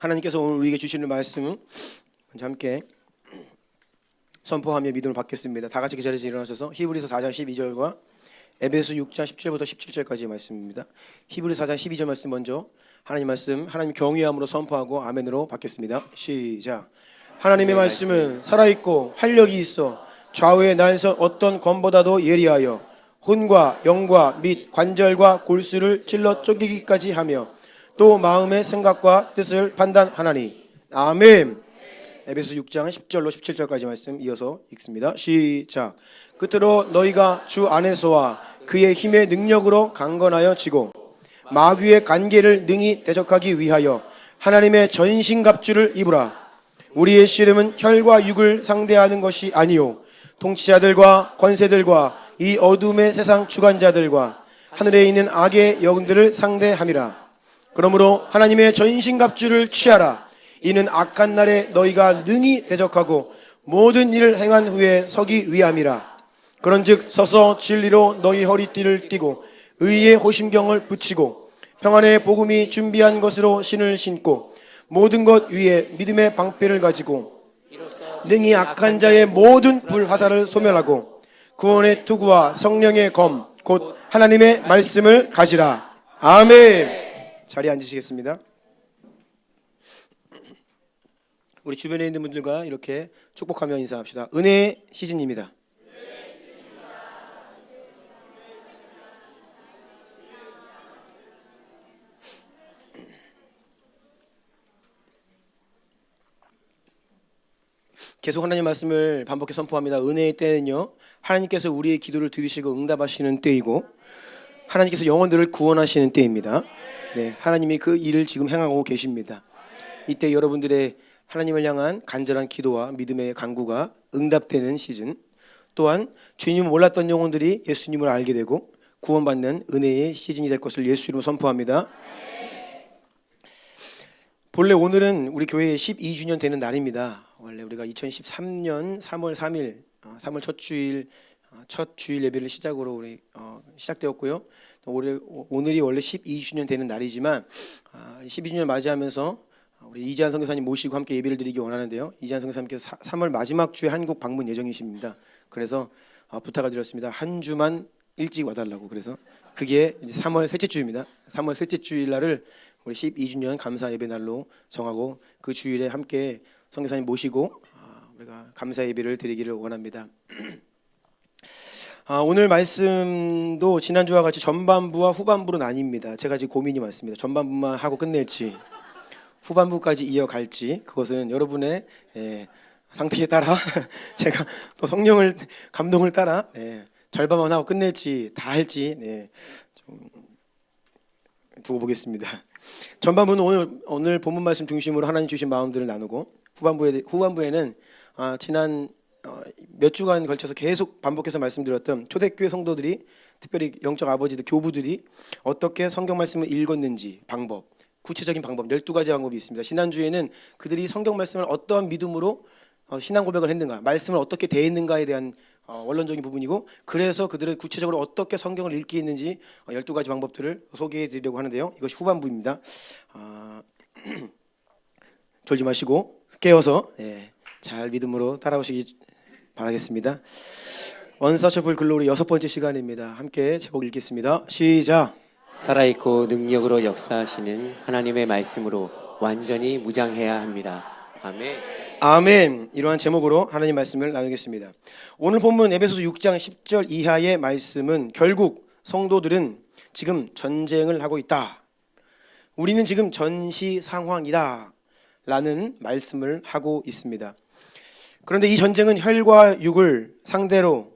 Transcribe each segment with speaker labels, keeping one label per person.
Speaker 1: 하나님께서 오늘 우리에게 주시는 말씀은 먼저 함께 선포하며 믿음을 받겠습니다. 다 같이 그 자리에서 일어나셔서 히브리서 4장 12절과 에베소 6장 10절부터 17절까지의 말씀입니다. 히브리서 4장 12절 말씀 먼저 하나님 말씀 하나님 경외함으로 선포하고 아멘으로 받겠습니다. 시작. 하나님의 말씀은 살아있고 활력이 있어 좌우의 날선 어떤 검보다도 예리하여 혼과 영과 및 관절과 골수를 찔러 쪼개기까지 하며 또 마음의 생각과 뜻을 판단하나니. 아멘. 에베소 6장 10절로 17절까지 말씀 이어서 읽습니다. 시작. 끝으로 너희가 주 안에서와 그의 힘의 능력으로 강건하여 지고 마귀의 관계를 능히 대적하기 위하여 하나님의 전신갑주를 입으라. 우리의 씨름은 혈과 육을 상대하는 것이 아니요 통치자들과 권세들과 이 어둠의 세상 주관자들과 하늘에 있는 악의 영들을 상대함이라. 그러므로 하나님의 전신갑주를 취하라. 이는 악한 날에 너희가 능히 대적하고 모든 일을 행한 후에 서기 위함이라. 그런즉 서서 진리로 너희 허리띠를 띠고 의의 호심경을 붙이고 평안의 복음이 준비한 것으로 신을 신고 모든 것 위에 믿음의 방패를 가지고 능히 악한 자의 모든 불화살을 소멸하고 구원의 투구와 성령의 검 곧 하나님의 말씀을 가지라. 아멘. 자리에 앉으시겠습니다. 우리 주변에 있는 분들과 이렇게 축복하며 인사합시다. 은혜의 시즌입니다. 계속 하나님 말씀을 반복해 선포합니다. 은혜의 때는요, 하나님께서 우리의 기도를 들으시고 응답하시는 때이고 하나님께서 영혼들을 구원하시는 때입니다. 네, 하나님이 그 일을 지금 행하고 계십니다. 이때 여러분들의 하나님을 향한 간절한 기도와 믿음의 간구가 응답되는 시즌, 또한 주님을 몰랐던 영혼들이 예수님을 알게 되고 구원받는 은혜의 시즌이 될 것을 예수 이름으로 선포합니다. 본래 오늘은 우리 교회의 12주년 되는 날입니다. 원래 우리가 2013년 3월 3일 3월 첫 주일 예배를 시작으로 우리 시작되었고요. 오늘이 원래 12주년 되는 날이지만 12주년 맞이하면서 우리 이재한 선교사님 모시고 함께 예배를 드리기 원하는데요. 이재한 선교사님께서 3월 마지막 주에 한국 방문 예정이십니다. 그래서 부탁을 드렸습니다. 한 주만 일찍 와달라고. 그래서 그게 이제 3월 셋째 주입니다. 3월 셋째 주일 날을 우리 12주년 감사 예배 날로 정하고 그 주일에 함께 선교사님 모시고 우리가 감사 예배를 드리기를 원합니다. 오늘 말씀도 지난주와 같이 전반부와 후반부로 나뉩니다. 제가 지금 고민이 많습니다. 전반부만 하고 끝낼지 후반부까지 이어갈지 그것은 여러분의 상태에 따라 제가 또 성령을 감동을 따라 절반만 하고 끝낼지 다 할지 좀 두고 보겠습니다. 전반부는 오늘 본문 말씀 중심으로 하나님 주신 마음들을 나누고 후반부에는 지난 몇 주간 걸쳐서 계속 반복해서 말씀드렸던 초대교회 성도들이 특별히 영적 아버지들 교부들이 어떻게 성경 말씀을 읽었는지 방법, 구체적인 방법 12가지 방법이 있습니다. 지난주에는 그들이 성경 말씀을 어떠한 믿음으로 신앙 고백을 했는가, 말씀을 어떻게 대했는가에 대한 원론적인 부분이고, 그래서 그들은 구체적으로 어떻게 성경을 읽기 했는지 12가지 방법들을 소개해 드리려고 하는데요. 이것이 후반부입니다. 졸지 마시고 깨어서 잘 믿음으로 따라오시기 바라겠습니다. 언서처블 글로리 6번째 시간입니다. 함께 제목 읽겠습니다. 시작.
Speaker 2: 살아있고 능력으로 역사하시는 하나님의 말씀으로 완전히 무장해야 합니다. 아멘.
Speaker 1: 아멘. 이러한 제목으로 하나님 말씀을 나누겠습니다. 오늘 본문 에베소서 6장 10절 이하의 말씀은 결국 성도들은 지금 전쟁을 하고 있다, 우리는 지금 전시 상황이다 라는 말씀을 하고 있습니다. 그런데 이 전쟁은 혈과 육을 상대로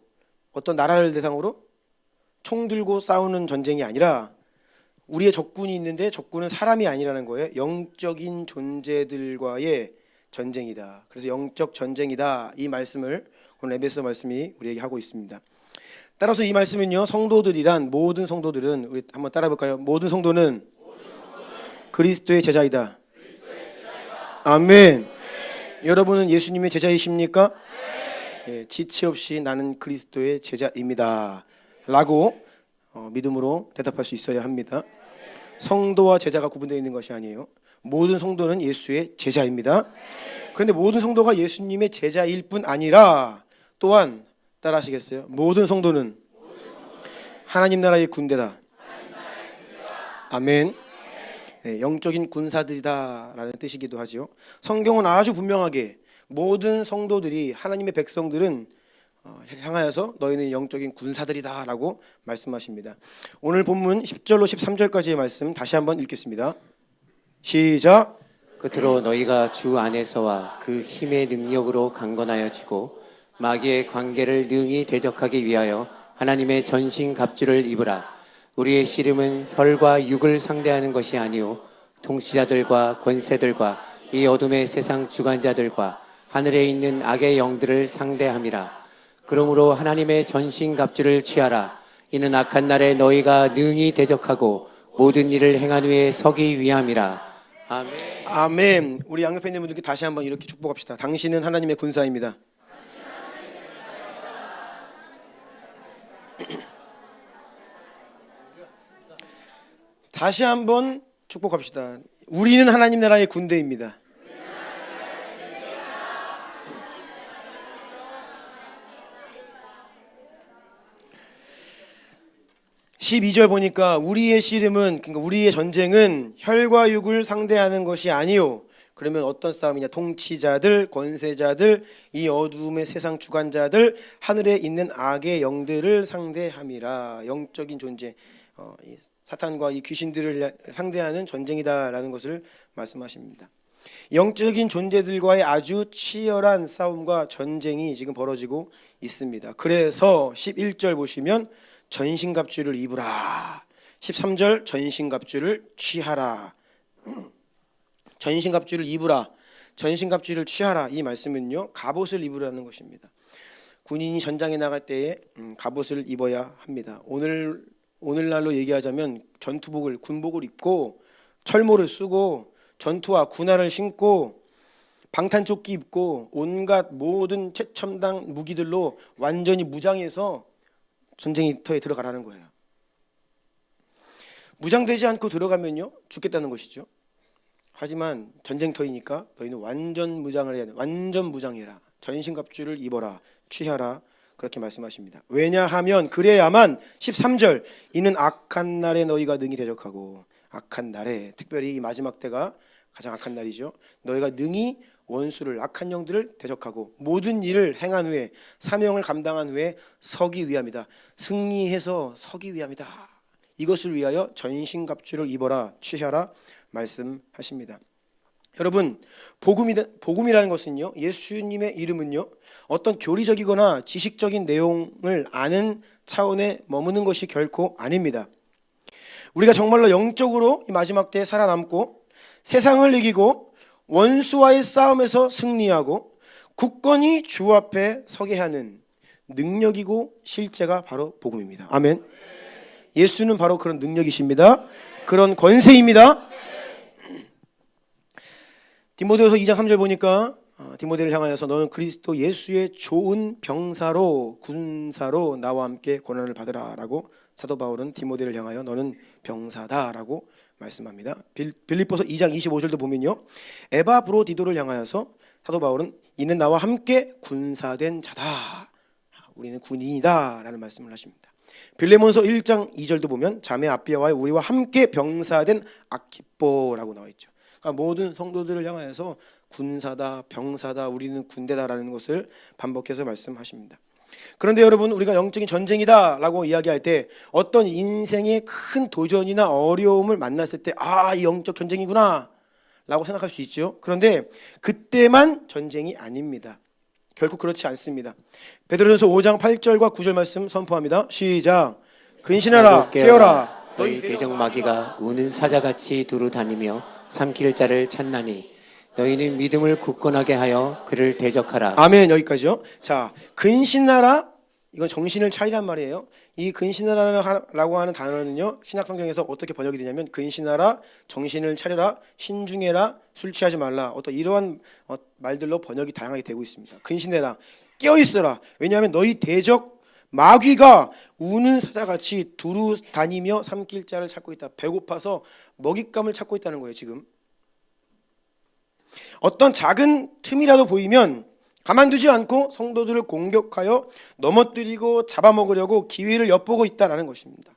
Speaker 1: 어떤 나라를 대상으로 총 들고 싸우는 전쟁이 아니라 우리의 적군이 있는데 적군은 사람이 아니라는 거예요. 영적인 존재들과의 전쟁이다. 그래서 영적 전쟁이다. 이 말씀을 오늘 에베소 말씀이 우리에게 하고 있습니다. 따라서 이 말씀은요, 성도들이란 모든 성도들은 우리 한번 따라 볼까요? 모든 성도는 그리스도의 제자이다. 아멘. 여러분은 예수님의 제자이십니까? 지체 없이 나는 그리스도의 제자입니다 라고 믿음으로 대답할 수 있어야 합니다. 성도와 제자가 구분되어 있는 것이 아니에요. 모든 성도는 예수의 제자입니다. 그런데 모든 성도가 예수님의 제자일 뿐 아니라 또한 따라하시겠어요? 모든 성도는 하나님 나라의 군대다. 아멘. 네, 영적인 군사들이다라는 뜻이기도 하죠. 성경은 아주 분명하게 모든 성도들이 하나님의 백성들은 향하여서 너희는 영적인 군사들이다라고 말씀하십니다. 오늘 본문 10절로 13절까지의 말씀 다시 한번 읽겠습니다. 시작.
Speaker 2: 끝으로 너희가 주 안에서와 그 힘의 능력으로 강건하여지고 마귀의 관계를 능히 대적하기 위하여 하나님의 전신 갑주를 입으라. 우리의 씨름은 혈과 육을 상대하는 것이 아니요 통치자들과 권세들과 이 어둠의 세상 주관자들과 하늘에 있는 악의 영들을 상대함이라. 그러므로 하나님의 전신 갑주를 취하라. 이는 악한 날에 너희가 능히 대적하고 모든 일을 행한 후에 서기 위함이라. 아멘.
Speaker 1: 아멘. 우리 양옆에 있는 분들께 다시 한번 이렇게 축복합시다. 당신은 하나님의 군사입니다. 다시 한번 축복합시다. 우리는 하나님 나라의 군대입니다. 12절 보니까 우리의 씨름은, 그러니까 우리의 전쟁은 혈과 육을 상대하는 것이 아니요. 그러면 어떤 싸움이냐? 통치자들, 권세자들, 이 어둠의 세상 주관자들, 하늘에 있는 악의 영들을 상대함이라. 영적인 존재, 이 사탄과 이 귀신들을 상대하는 전쟁이다라는 것을 말씀하십니다. 영적인 존재들과의 아주 치열한 싸움과 전쟁이 지금 벌어지고 있습니다. 그래서 11절 보시면 전신갑주를 입으라. 13절 전신갑주를 취하라. 전신갑주를 입으라. 전신갑주를 취하라. 이 말씀은요, 갑옷을 입으라는 것입니다. 군인이 전장에 나갈 때에 갑옷을 입어야 합니다. 오늘날로 얘기하자면 전투복을, 군복을 입고 철모를 쓰고 전투화 군화를 신고 방탄조끼 입고 온갖 모든 최첨단 무기들로 완전히 무장해서 전쟁터에 들어가라는 거예요. 무장되지 않고 들어가면요, 죽겠다는 것이죠. 하지만 전쟁터이니까 너희는 완전 무장을 해야 돼. 완전 무장해라. 전신갑주를 입어라. 취하라. 그렇게 말씀하십니다. 왜냐하면 그래야만 13절 이는 악한 날에 너희가 능히 대적하고, 악한 날에, 특별히 이 마지막 때가 가장 악한 날이죠. 너희가 능히 원수를, 악한 영들을 대적하고 모든 일을 행한 후에, 사명을 감당한 후에 서기 위함이다. 승리해서 서기 위함이다. 이것을 위하여 전신갑주를 입어라, 취하라 말씀하십니다. 여러분, 복음이라는 것은요, 예수님의 이름은요, 어떤 교리적이거나 지식적인 내용을 아는 차원에 머무는 것이 결코 아닙니다. 우리가 정말로 영적으로 이 마지막 때에 살아남고 세상을 이기고 원수와의 싸움에서 승리하고 굳건히 주 앞에 서게 하는 능력이고 실제가 바로 복음입니다. 아멘. 예수는 바로 그런 능력이십니다. 그런 권세입니다. 디모데후서 2장 3절 보니까 디모데를 향하여서 너는 그리스도 예수의 좋은 병사로, 군사로 나와 함께 고난을 받으라라고 사도 바울은 디모데를 향하여 너는 병사다라고 말씀합니다. 빌립보서 2장 25절도 보면요, 에바브로디도를 향하여서 사도 바울은 이는 나와 함께 군사된 자다. 우리는 군인이다라는 말씀을 하십니다. 빌레몬서 1장 2절도 보면 자매 아비아와 우리와 함께 병사된 아키뽀라고 나와 있죠. 그러니까 모든 성도들을 향하여서 군사다, 병사다, 우리는 군대다라는 것을 반복해서 말씀하십니다. 그런데 여러분, 우리가 영적인 전쟁이다라고 이야기할 때 어떤 인생의 큰 도전이나 어려움을 만났을 때 이 영적 전쟁이구나 라고 생각할 수 있죠. 그런데 그때만 전쟁이 아닙니다. 결국 그렇지 않습니다. 베드로전서 5장 8절과 9절 말씀 선포합니다. 시작. 근신하라, 깨어라.
Speaker 2: 너희 대적 마귀가 우는 사자같이 두루 다니며 삼킬 자를 찾나니 너희는 믿음을 굳건하게 하여 그를 대적하라.
Speaker 1: 아멘. 여기까지요. 자, 근신하라, 이건 정신을 차리란 말이에요. 이 근신하라라고 하는 단어는요, 신약성경에서 어떻게 번역이 되냐면 근신하라, 정신을 차려라, 신중해라, 술 취하지 말라, 어떤 이러한 말들로 번역이 다양하게 되고 있습니다. 근신해라, 깨어있어라. 왜냐하면 너희 대적 마귀가 우는 사자같이 두루 다니며 삼킬 자를 찾고 있다. 배고파서 먹잇감을 찾고 있다는 거예요. 지금 어떤 작은 틈이라도 보이면 가만두지 않고 성도들을 공격하여 넘어뜨리고 잡아먹으려고 기회를 엿보고 있다는 것입니다.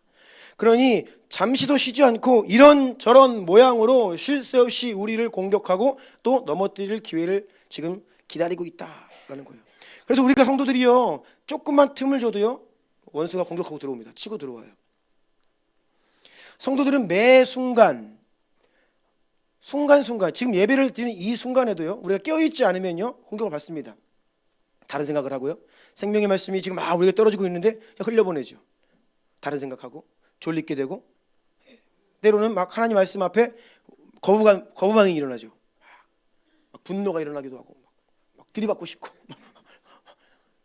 Speaker 1: 그러니 잠시도 쉬지 않고 이런저런 모양으로 쉴 새 없이 우리를 공격하고 또 넘어뜨릴 기회를 지금 기다리고 있다라는 거예요. 그래서 우리가 성도들이요, 조금만 틈을 줘도요 원수가 공격하고 들어옵니다. 치고 들어와요. 성도들은 매 순간순간 지금 예배를 드리는 이 순간에도요 우리가 깨어있지 않으면요 공격을 받습니다. 다른 생각을 하고요, 생명의 말씀이 지금 우리가 떨어지고 있는데 그냥 흘려보내죠. 다른 생각하고 졸리게 되고, 때로는 막 하나님 말씀 앞에 거부반응이 일어나죠. 막 분노가 일어나기도 하고 막 들이받고 싶고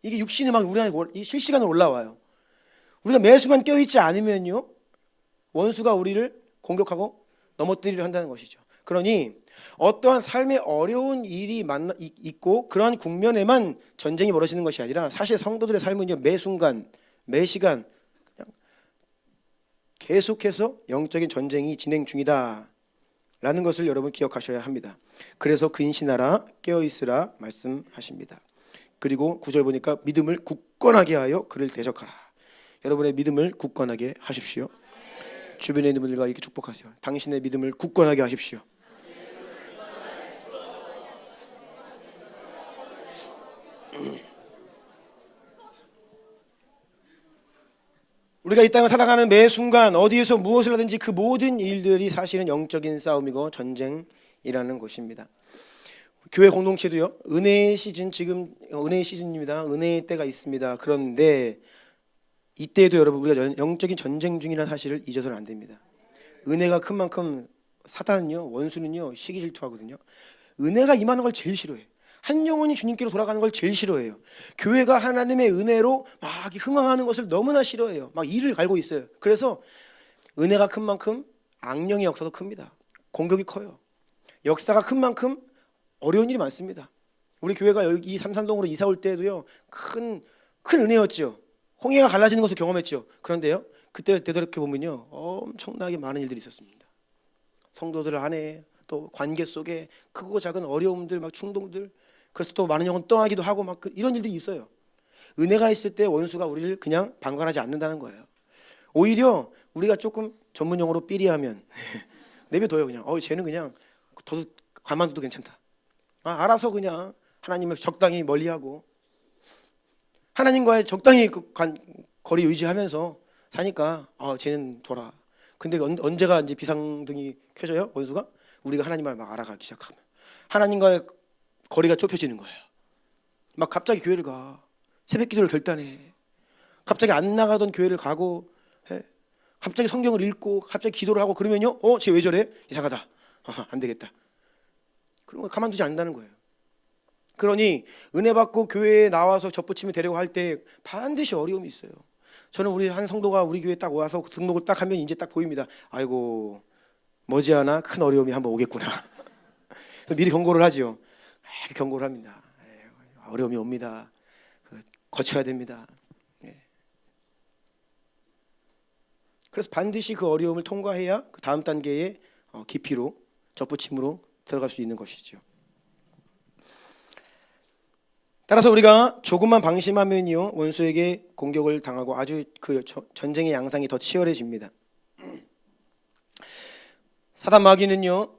Speaker 1: 이게 육신이 막 우리 안에 실시간으로 올라와요. 우리가 매 순간 깨어있지 않으면요 원수가 우리를 공격하고 넘어뜨리려 한다는 것이죠. 그러니 어떠한 삶의 어려운 일이 있고 그러한 국면에만 전쟁이 벌어지는 것이 아니라 사실 성도들의 삶은요 매 순간 매 시간 그냥 계속해서 영적인 전쟁이 진행 중이다 라는 것을 여러분 기억하셔야 합니다. 그래서 근신하라 깨어있으라 말씀하십니다. 그리고 9절 보니까 믿음을 굳건하게 하여 그를 대적하라. 여러분의 믿음을 굳건하게 하십시오. 주변에 있는 분들과 이렇게 축복하세요. 당신의 믿음을 굳건하게 하십시오. 우리가 이 땅을 살아가는 매 순간 어디에서 무엇을 하든지 그 모든 일들이 사실은 영적인 싸움이고 전쟁이라는 것입니다. 교회 공동체도요 은혜의 시즌, 지금 은혜의 시즌입니다. 은혜의 때가 있습니다. 그런데 이때에도 여러분 우리가 영적인 전쟁 중이라는 사실을 잊어서는 안 됩니다. 은혜가 큰 만큼 사탄은요 원수는요 시기 질투하거든요. 은혜가 임하는 걸 제일 싫어해요. 한 영혼이 주님께로 돌아가는 걸 제일 싫어해요. 교회가 하나님의 은혜로 막 흥황하는 것을 너무나 싫어해요. 막 이를 갈고 있어요. 그래서 은혜가 큰 만큼 악령의 역사도 큽니다. 공격이 커요. 역사가 큰 만큼 어려운 일이 많습니다. 우리 교회가 여기 삼산동으로 이사 올 때도요 큰 은혜였죠. 홍해가 갈라지는 것을 경험했죠. 그런데요 그때 되돌이켜 보면요 엄청나게 많은 일들이 있었습니다. 성도들 안에 또 관계 속에 크고 작은 어려움들, 막 충동들, 그래서 또 많은 영혼 떠나기도 하고 막 이런 일들이 있어요. 은혜가 있을 때 원수가 우리를 그냥 방관하지 않는다는 거예요. 오히려 우리가 조금 전문 용어로 삐리하면 내버려둬요. 그냥 쟤는 그냥 더 가만둬도 괜찮다. 알아서 그냥 하나님을 적당히 멀리하고 하나님과의 적당히 거리 유지하면서 사니까 쟤는 둬라. 근데 언제가 이제 비상등이 켜져요? 원수가 우리가 하나님을 막 알아가기 시작하면 하나님과의 거리가 좁혀지는 거예요. 막 갑자기 교회를 가, 새벽 기도를 결단해, 갑자기 안 나가던 교회를 가고 해. 갑자기 성경을 읽고 갑자기 기도를 하고 그러면요 쟤 왜 저래? 이상하다. 안 되겠다. 그런 거 가만두지 않는다는 거예요. 그러니 은혜 받고 교회에 나와서 접붙임을 되려고 할 때 반드시 어려움이 있어요. 저는 우리 한 성도가 우리 교회에 딱 와서 등록을 딱 하면 이제 딱 보입니다. 아이고 머지않아 큰 어려움이 한번 오겠구나. 그래서 미리 경고를 하지요. 경고를 합니다. 어려움이 옵니다. 거쳐야 됩니다. 그래서 반드시 그 어려움을 통과해야 그 다음 단계의 깊이로 접붙임으로 들어갈 수 있는 것이죠. 따라서 우리가 조금만 방심하면요 원수에게 공격을 당하고 아주 그 전쟁의 양상이 더 치열해집니다. 사단 마귀는요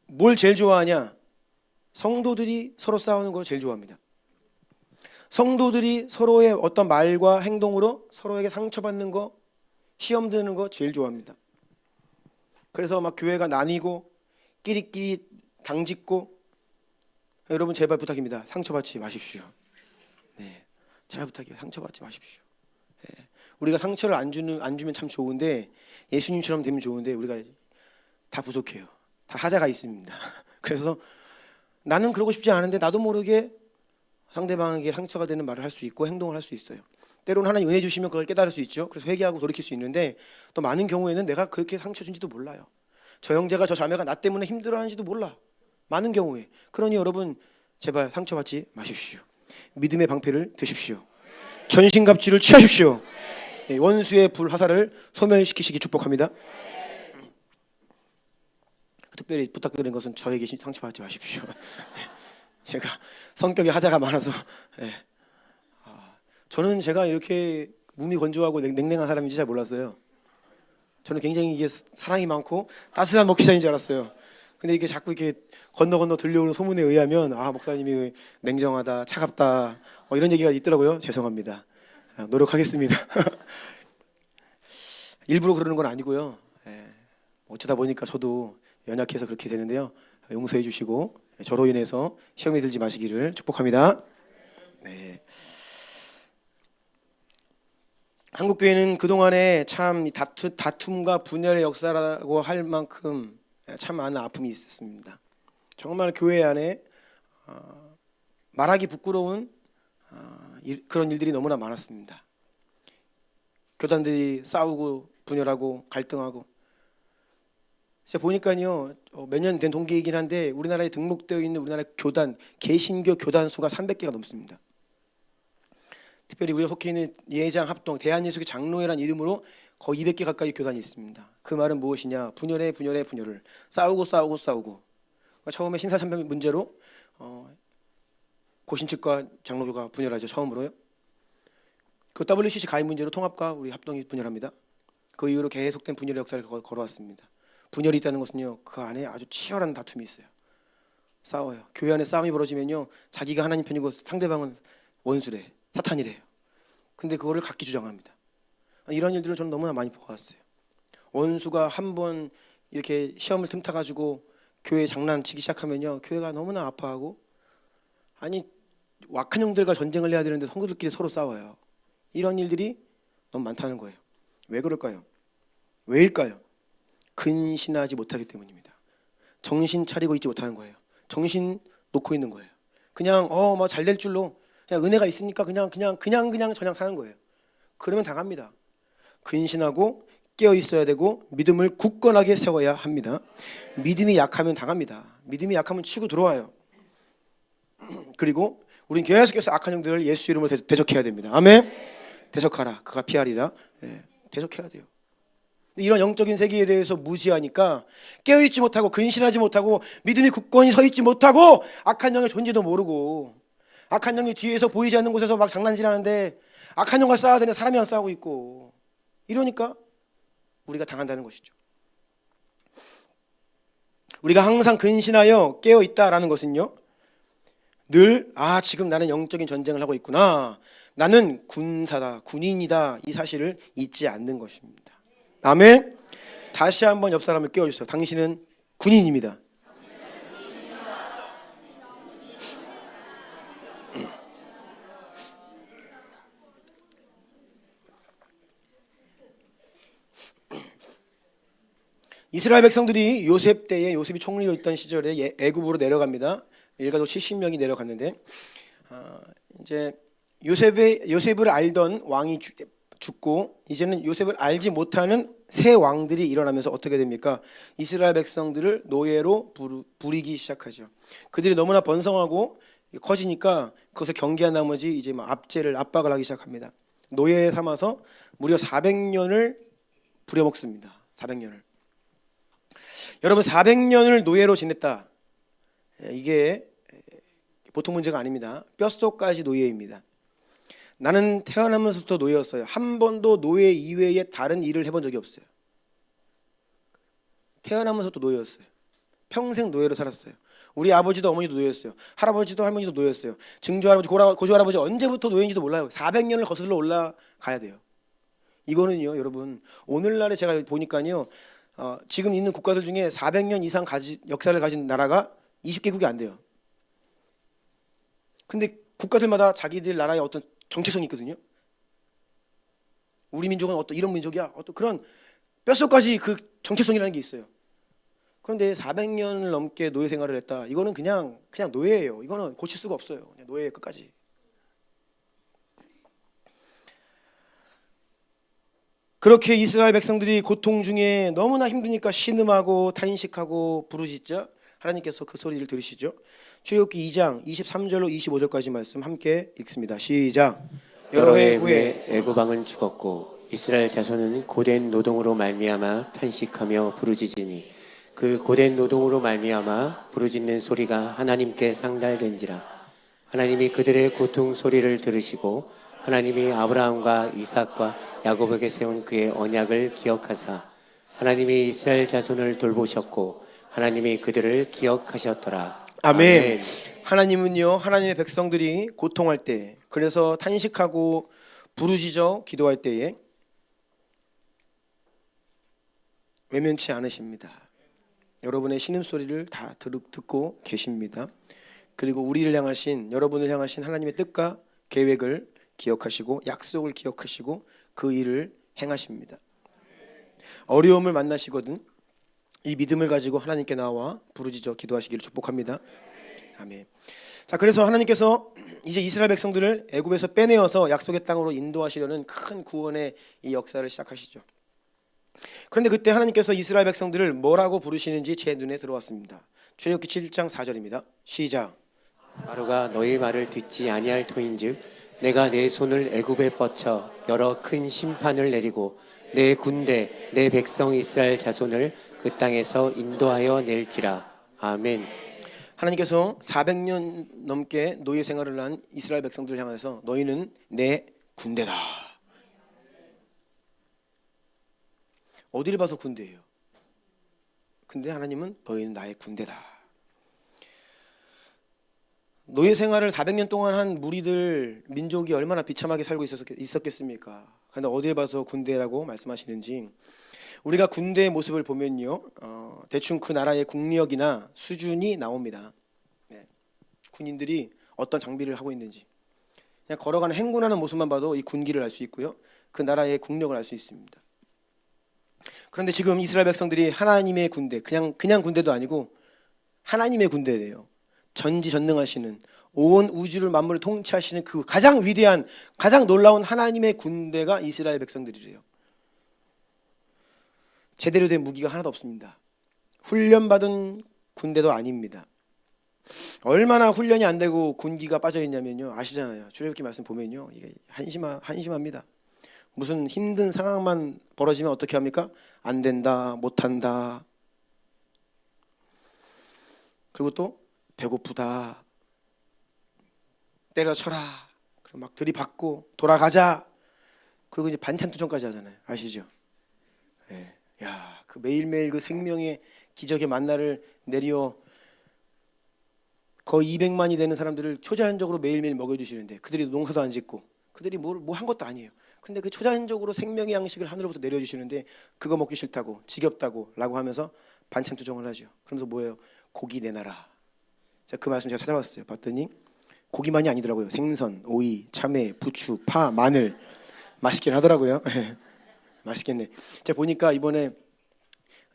Speaker 1: 뭘 제일 좋아하냐? 성도들이 서로 싸우는 걸 제일 좋아합니다. 성도들이 서로의 어떤 말과 행동으로 서로에게 상처받는 거, 시험 드는 거 제일 좋아합니다. 그래서 막 교회가 나뉘고 끼리끼리 당짓고, 여러분 제발 부탁입니다. 상처받지 마십시오. 네, 제발 부탁해요. 상처받지 마십시오. 네. 우리가 상처를 안 주면 참 좋은데, 예수님처럼 되면 좋은데 우리가 다 부족해요. 다 하자가 있습니다. 그래서 나는 그러고 싶지 않은데 나도 모르게 상대방에게 상처가 되는 말을 할 수 있고 행동을 할 수 있어요. 때로는 하나님 은혜 주시면 그걸 깨달을 수 있죠. 그래서 회개하고 돌이킬 수 있는데 또 많은 경우에는 내가 그렇게 상처 준지도 몰라요. 저 형제가 저 자매가 나 때문에 힘들어하는지도 몰라. 많은 경우에. 그러니 여러분 제발 상처받지 마십시오. 믿음의 방패를 드십시오. 전신갑주를 취하십시오. 원수의 불화살을 소멸시키시기 축복합니다. 특별히 부탁드리는 것은 저에게 상처받지 마십시오. 제가 성격이 하자가 많아서. 저는 제가 이렇게 몸이 건조하고 냉랭한 사람인지 잘 몰랐어요. 저는 굉장히 이게 사랑이 많고 따스한 목회자인 줄 알았어요. 근데 이게 자꾸 이렇게 건너 들려오는 소문에 의하면 목사님이 냉정하다, 차갑다 이런 얘기가 있더라고요. 죄송합니다. 노력하겠습니다. 일부러 그러는 건 아니고요. 어쩌다 보니까 저도 연약해서 그렇게 되는데요. 용서해 주시고 저로 인해서 시험에 들지 마시기를 축복합니다. 네. 한국교회는 그동안에 참 다툼과 분열의 역사라고 할 만큼 참 많은 아픔이 있었습니다. 정말 교회 안에 말하기 부끄러운 그런 일들이 너무나 많았습니다. 교단들이 싸우고 분열하고 갈등하고. 제가 보니까요, 몇 년 된 통계이긴 한데 우리나라에 등록되어 있는 우리나라 교단, 개신교 교단 수가 300개가 넘습니다. 특별히 우리가 속해 있는 예장 합동 대한예수교 장로회란 이름으로 거의 200개 가까이 교단이 있습니다. 그 말은 무엇이냐? 분열을 싸우고. 그러니까 처음에 신사참배 문제로 고신 측과 장로교가 분열하죠. 처음으로요. 그 WCC 가입 문제로 통합과 우리 합동이 분열합니다. 그 이후로 계속된 분열의 역사를 걸어왔습니다. 분열이 있다는 것은요, 그 안에 아주 치열한 다툼이 있어요. 싸워요. 교회 안에 싸움이 벌어지면요, 자기가 하나님 편이고 상대방은 원수래, 사탄이래요. 근데 그거를 각기 주장합니다. 이런 일들을 저는 너무나 많이 보았어요. 원수가 한번 이렇게 시험을 틈타가지고 교회 장난치기 시작하면요, 교회가 너무나 아파하고, 아니 악한 형들과 전쟁을 해야 되는데 성도들끼리 서로 싸워요. 이런 일들이 너무 많다는 거예요. 왜 그럴까요? 왜일까요? 근신하지 못하기 때문입니다. 정신 차리고 있지 못하는 거예요. 정신 놓고 있는 거예요. 그냥 뭐 잘 될 줄로 그냥 은혜가 있으니까 그냥 저냥 사는 거예요. 그러면 당합니다. 근신하고 깨어 있어야 되고 믿음을 굳건하게 세워야 합니다. 믿음이 약하면 당합니다. 믿음이 약하면 치고 들어와요. 그리고 우린 계속해서 악한 형들을 예수 이름으로 대적해야 됩니다. 아멘. 대적하라. 그가 피하리라. 대적해야 돼요. 이런 영적인 세계에 대해서 무시하니까 깨어있지 못하고 근신하지 못하고 믿음이 굳건히 서있지 못하고 악한 영의 존재도 모르고 악한 영이 뒤에서 보이지 않는 곳에서 막 장난질하는데 악한 영과 싸워야 되는 사람이랑 싸우고 있고 이러니까 우리가 당한다는 것이죠. 우리가 항상 근신하여 깨어있다라는 것은요, 늘 지금 나는 영적인 전쟁을 하고 있구나, 나는 군사다, 군인이다, 이 사실을 잊지 않는 것입니다. 아멘. 다시 한번 옆 사람을 깨워주세요. 당신은 군인입니다. 이스라엘 백성들이 요셉 때에, 요셉이 총리로 있던 시절에 애굽으로 내려갑니다. 일가족 70명이 내려갔는데 이제 요셉을 알던 왕이 죽고 이제는 요셉을 알지 못하는 새 왕들이 일어나면서 어떻게 됩니까? 이스라엘 백성들을 노예로 부리기 시작하죠. 그들이 너무나 번성하고 커지니까 그것을 경계한 나머지 이제 압박을 하기 시작합니다. 노예 삼아서 무려 400년을 부려먹습니다. 400년을. 여러분, 400년을 노예로 지냈다. 이게 보통 문제가 아닙니다. 뼛속까지 노예입니다. 나는 태어나면서부터 노예였어요. 한 번도 노예 이외에 다른 일을 해본 적이 없어요. 태어나면서부터 노예였어요. 평생 노예로 살았어요. 우리 아버지도 어머니도 노예였어요. 할아버지도 할머니도 노예였어요. 증조할아버지, 고조할아버지 언제부터 노예인지도 몰라요. 400년을 거슬러 올라가야 돼요. 이거는요, 여러분, 오늘날에 제가 보니까요, 지금 있는 국가들 중에 400년 이상 역사를 가진 나라가 20개국이 안 돼요. 근데 국가들마다 자기들 나라의 어떤 정체성이 있거든요. 우리 민족은 어떤 이런 민족이야, 어떤 그런 뼛속까지 그 정체성이라는 게 있어요. 그런데 400년을 넘게 노예 생활을 했다. 이거는 그냥 노예예요. 이거는 고칠 수가 없어요. 그냥 노예 끝까지. 그렇게 이스라엘 백성들이 고통 중에 너무나 힘드니까 신음하고 탄식하고 부르짖자 하나님께서 그 소리를 들으시죠. 출애굽기 2장 23절로 25절까지 말씀 함께 읽습니다. 시작.
Speaker 2: 여러 해 후에 애굽 왕은 죽었고 이스라엘 자손은 고된 노동으로 말미암아 탄식하며 부르짖으니 그 고된 노동으로 말미암아 부르짖는 소리가 하나님께 상달된지라. 하나님이 그들의 고통 소리를 들으시고 하나님이 아브라함과 이삭과 야곱에게 세운 그의 언약을 기억하사 하나님이 이스라엘 자손을 돌보셨고 하나님이 그들을 기억하셨더라.
Speaker 1: 아멘. 하나님은요, 하나님의 백성들이 고통할 때, 그래서 탄식하고 부르짖어 기도할 때에 외면치 않으십니다. 여러분의 신음소리를 다 듣고 계십니다. 그리고 우리를 향하신, 여러분을 향하신 하나님의 뜻과 계획을 기억하시고 약속을 기억하시고 그 일을 행하십니다. 어려움을 만나시거든 이 믿음을 가지고 하나님께 나와 부르짖어 기도하시기를 축복합니다. 아멘. 자, 그래서 하나님께서 이제 이스라엘 백성들을 애굽에서 빼내어서 약속의 땅으로 인도하시려는 큰 구원의 이 역사를 시작하시죠. 그런데 그때 하나님께서 이스라엘 백성들을 뭐라고 부르시는지 제 눈에 들어왔습니다. 출애굽기 7장 4절입니다. 시작.
Speaker 2: 바로가 너희 말을 듣지 아니할 터인즉 내가 내 손을 애굽에 뻗쳐 여러 큰 심판을 내리고 내 군대 내 백성 이스라엘 자손을 그 땅에서 인도하여 낼지라. 아멘.
Speaker 1: 하나님께서 400년 넘게 노예 생활을 한 이스라엘 백성들을 향해서 너희는 내 군대다. 어디를 봐서 군대예요? 근데 하나님은 너희는 나의 군대다. 노예 생활을 400년 동안 한 무리들 민족이 얼마나 비참하게 살고 있었겠습니까? 그런데 어디에 봐서 군대라고 말씀하시는지, 우리가 군대의 모습을 보면요, 대충 그 나라의 국력이나 수준이 나옵니다. 네. 군인들이 어떤 장비를 하고 있는지 그냥 걸어가는 행군하는 모습만 봐도 이 군기를 알 수 있고요, 그 나라의 국력을 알 수 있습니다. 그런데 지금 이스라엘 백성들이 하나님의 군대, 그냥 군대도 아니고 하나님의 군대예요. 전지전능하시는 온 우주를 만물을 통치하시는 그 가장 위대한, 가장 놀라운 하나님의 군대가 이스라엘 백성들이래요. 제대로 된 무기가 하나도 없습니다. 훈련받은 군대도 아닙니다. 얼마나 훈련이 안 되고 군기가 빠져 있냐면요, 아시잖아요. 출애굽기 말씀 보면요, 이게 한심합니다. 무슨 힘든 상황만 벌어지면 어떻게 합니까? 안 된다, 못한다. 그리고 또 배고프다, 때려쳐라, 그리고 막 들이받고 돌아가자. 그리고 이제 반찬 투정까지 하잖아요. 아시죠? 네. 야, 그 매일매일 그 생명의 기적의 만나를 내려 거의 200만이 되는 사람들을 초자연적으로 매일매일 먹여주시는데, 그들이 농사도 안 짓고 그들이 뭐 한 것도 아니에요. 근데 그 초자연적으로 생명의 양식을 하늘로부터 내려주시는데 그거 먹기 싫다고, 지겹다고 라고 하면서 반찬 투정을 하죠. 그러면서 뭐예요? 고기 내놔라. 그 말씀 제가 찾아봤어요. 봤더니 고기만이 아니더라고요. 생선, 오이, 참외, 부추, 파, 마늘. 맛있긴 하더라고요. 맛있겠네. 제가 보니까 이번에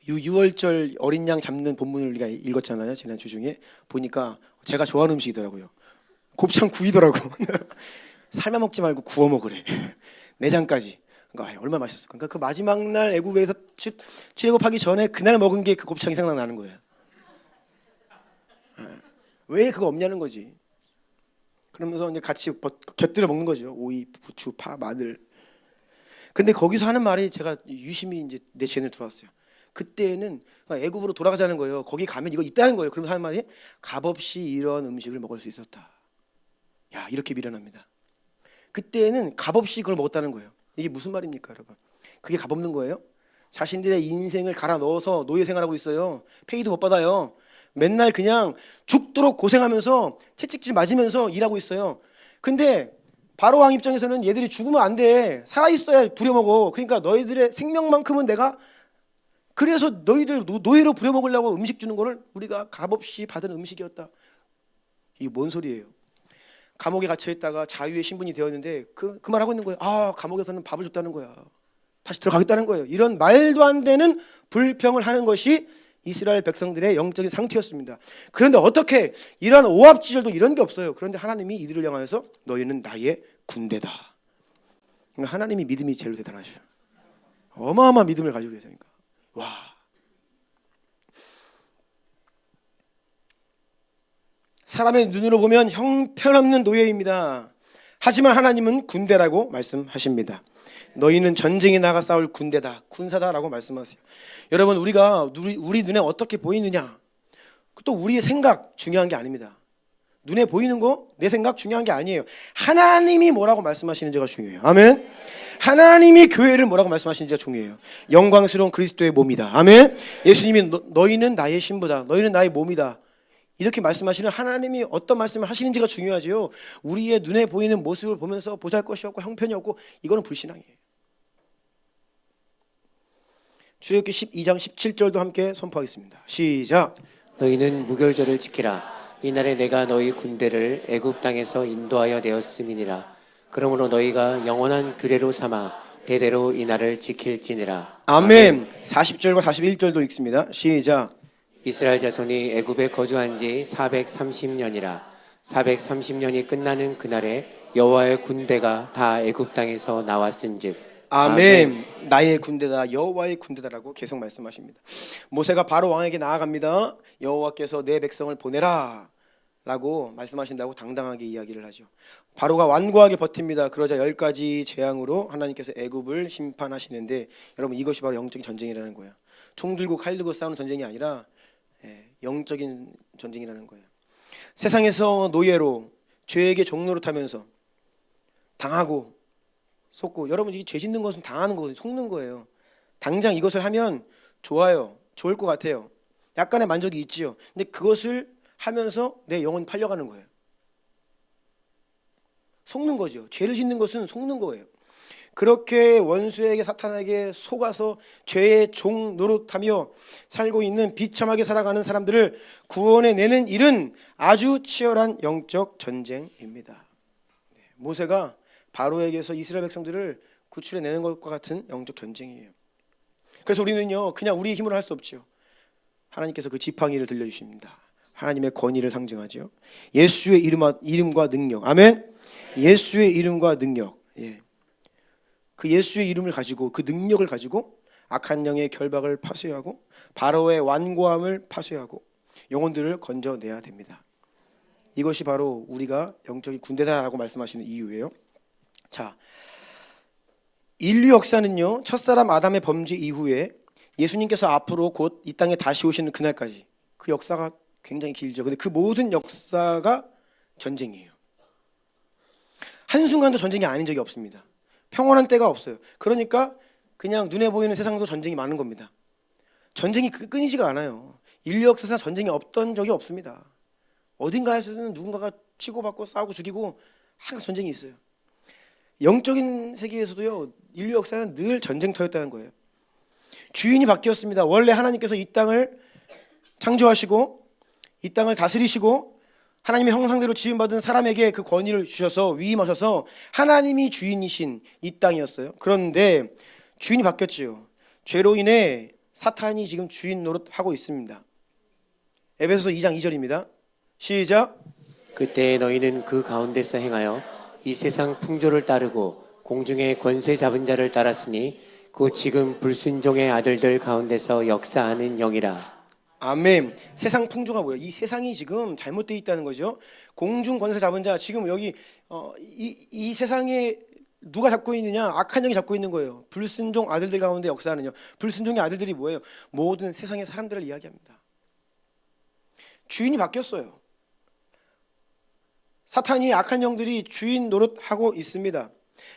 Speaker 1: 유월절 어린 양 잡는 본문을 우리가 읽었잖아요, 지난 주 중에. 보니까 제가 좋아하는 음식이더라고요. 곱창 구이더라고. 삶아 먹지 말고 구워 먹으래. 내장까지. 그러니까 얼마나 맛있었을까. 그러니까 그 마지막 날 애굽에서 출애굽하기 전에 그날 먹은 게 그 곱창이 생각나는 거예요. 왜 그거 없냐는 거지. 그러면서 이제 같이 곁들여 먹는 거죠. 오이, 부추, 파, 마늘. 근데 거기서 하는 말이 제가 유심히 이제 내 재능에 들어왔어요. 그때는 애굽으로 돌아가자는 거예요. 거기 가면 이거 있다는 거예요. 그러면서 하는 말이 값없이 이런 음식을 먹을 수 있었다. 야, 이렇게 미련합니다. 그때는 값없이 그걸 먹었다는 거예요. 이게 무슨 말입니까, 여러분? 그게 값없는 거예요? 자신들의 인생을 갈아 넣어서 노예 생활하고 있어요. 페이도 못 받아요. 맨날 그냥 죽도록 고생하면서 채찍질 맞으면서 일하고 있어요. 근데 바로 왕 입장에서는 얘들이 죽으면 안 돼. 살아있어야 부려먹어. 그러니까 너희들의 생명만큼은 내가, 그래서 너희들 노예로 부려먹으려고 음식 주는 거를 우리가 값없이 받은 음식이었다. 이게 뭔 소리예요? 감옥에 갇혀있다가 자유의 신분이 되었는데 그 말하고 있는 거예요. 아, 감옥에서는 밥을 줬다는 거야. 다시 들어가겠다는 거예요. 이런 말도 안 되는 불평을 하는 것이 이스라엘 백성들의 영적인 상태였습니다. 그런데 어떻게 이러한 오합지졸도 이런 게 없어요. 그런데 하나님이 이들을 향하여서 너희는 나의 군대다. 그러니까 하나님이 믿음이 제일 대단하셔. 어마어마한 믿음을 가지고 계시니까. 와. 사람의 눈으로 보면 형편없는 노예입니다. 하지만 하나님은 군대라고 말씀하십니다. 너희는 전쟁에 나가 싸울 군대다, 군사다라고 말씀하세요. 여러분, 우리가 우리 눈에 어떻게 보이느냐, 또 우리의 생각 중요한 게 아닙니다. 눈에 보이는 거, 내 생각 중요한 게 아니에요. 하나님이 뭐라고 말씀하시는지가 중요해요. 아멘. 하나님이 교회를 뭐라고 말씀하시는지가 중요해요. 영광스러운 그리스도의 몸이다. 아멘. 예수님이 너희는 나의 신부다, 너희는 나의 몸이다, 이렇게 말씀하시는 하나님이 어떤 말씀을 하시는지가 중요하지요. 우리의 눈에 보이는 모습을 보면서 보잘것이 없고 형편이 없고, 이거는 불신앙이에요. 출애굽기 12장 17절도 함께 선포하겠습니다. 시작.
Speaker 2: 너희는 무결절을 지키라. 이날에 내가 너희 군대를 애굽 땅에서 인도하여 내었음이니라. 그러므로 너희가 영원한 규례로 삼아 대대로 이날을 지킬지니라.
Speaker 1: 아멘. 40절과 41절도 읽습니다. 시작.
Speaker 2: 이스라엘 자손이 애굽에 거주한 지 430년이라. 430년이 끝나는 그날에 여호와의 군대가 다 애굽 땅에서 나왔은즉.
Speaker 1: 아멘. 나의 군대다, 여호와의 군대다라고 계속 말씀하십니다. 모세가 바로 왕에게 나아갑니다. 여호와께서 내 백성을 보내라 라고 말씀하신다고 당당하게 이야기를 하죠. 바로가 완고하게 버팁니다. 그러자 10가지 재앙으로 하나님께서 애굽을 심판하시는데, 여러분, 이것이 바로 영적인 전쟁이라는 거예요. 총 들고 칼 들고 싸우는 전쟁이 아니라 영적인 전쟁이라는 거예요. 세상에서 노예로, 죄에게 종로로 타면서 당하고 속고, 여러분, 이 죄 짓는 것은 당하는 거거든요. 속는 거예요. 당장 이것을 하면 좋아요, 좋을 것 같아요, 약간의 만족이 있지요. 근데 그것을 하면서 내 영혼이 팔려가는 거예요. 속는 거죠. 죄를 짓는 것은 속는 거예요. 그렇게 원수에게, 사탄에게 속아서 죄의 종 노릇하며 살고 있는, 비참하게 살아가는 사람들을 구원해내는 일은 아주 치열한 영적 전쟁입니다. 모세가 바로에게서 이스라엘 백성들을 구출해내는 것과 같은 영적 전쟁이에요. 그래서 우리는요, 그냥 우리의 힘으로 할 수 없죠. 하나님께서 그 지팡이를 들려주십니다. 하나님의 권위를 상징하죠. 예수의 이름과 능력. 아멘. 예수의 이름과 능력. 그 예수의 이름을 가지고, 그 능력을 가지고 악한 영의 결박을 파쇄하고 바로의 완고함을 파쇄하고 영혼들을 건져내야 됩니다. 이것이 바로 우리가 영적인 군대다라고 말씀하시는 이유예요. 자, 인류 역사는요, 첫사람 아담의 범죄 이후에 예수님께서 앞으로 곧 이 땅에 다시 오시는 그날까지, 그 역사가 굉장히 길죠. 근데 그 모든 역사가 전쟁이에요. 한순간도 전쟁이 아닌 적이 없습니다. 평온한 때가 없어요. 그러니까 그냥 눈에 보이는 세상도 전쟁이 많은 겁니다. 전쟁이 끊이지가 않아요. 인류 역사상 전쟁이 없던 적이 없습니다. 어딘가에서는 누군가가 치고받고 싸우고 죽이고 항상 전쟁이 있어요. 영적인 세계에서도요, 인류 역사는 늘 전쟁터였다는 거예요. 주인이 바뀌었습니다. 원래 하나님께서 이 땅을 창조하시고 이 땅을 다스리시고 하나님의 형상대로 지음받은 사람에게 그 권위를 주셔서 위임하셔서 하나님이 주인이신 이 땅이었어요. 그런데 주인이 바뀌었지요. 죄로 인해 사탄이 지금 주인 노릇하고 있습니다. 에베소서 2장 2절입니다. 시작.
Speaker 2: 그때 너희는 그 가운데서 행하여 이 세상 풍조를 따르고 공중의 권세 잡은 자를 따랐으니 곧 지금 불순종의 아들들 가운데서 역사하는 영이라.
Speaker 1: 아멘. 세상 풍조가 뭐예요? 이 세상이 지금 잘못되어 있다는 거죠. 공중 권세 잡은 자, 지금 여기 이 세상에 누가 잡고 있느냐? 악한 영이 잡고 있는 거예요. 불순종 아들들 가운데 역사하는 영. 불순종의 아들들이 뭐예요? 모든 세상의 사람들을 이야기합니다. 주인이 바뀌었어요. 사탄이, 악한 영들이 주인 노릇하고 있습니다.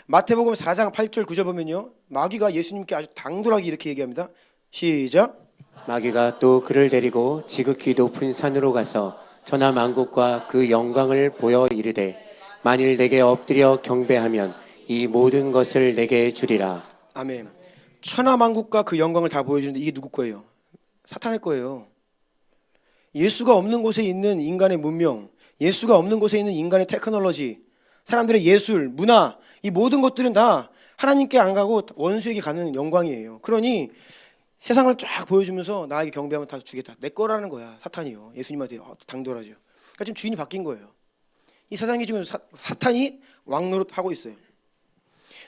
Speaker 1: 마태복음 4장 8절 9절 보면요, 마귀가 예수님께 아주 당돌하게 이렇게 얘기합니다. 시작.
Speaker 2: 마귀가 또 그를 데리고 지극히 높은 산으로 가서 천하 만국과 그 영광을 보여 이르되 만일 내게 엎드려 경배하면 이 모든 것을 내게 주리라.
Speaker 1: 아멘. 천하 만국과 그 영광을 다 보여주는데 이게 누구 거예요? 사탄의 거예요. 예수가 없는 곳에 있는 인간의 문명, 예수가 없는 곳에 있는 인간의 테크놀로지, 사람들의 예술, 문화, 이 모든 것들은 다 하나님께 안 가고 원수에게 가는 영광이에요. 그러니 세상을 쫙 보여주면서 나에게 경배하면 다 주겠다, 내 거라는 거야. 사탄이요. 예수님한테 당돌하죠. 그러니까 지금 주인이 바뀐 거예요. 이 세상이 지금 사탄이 왕노릇하고 있어요.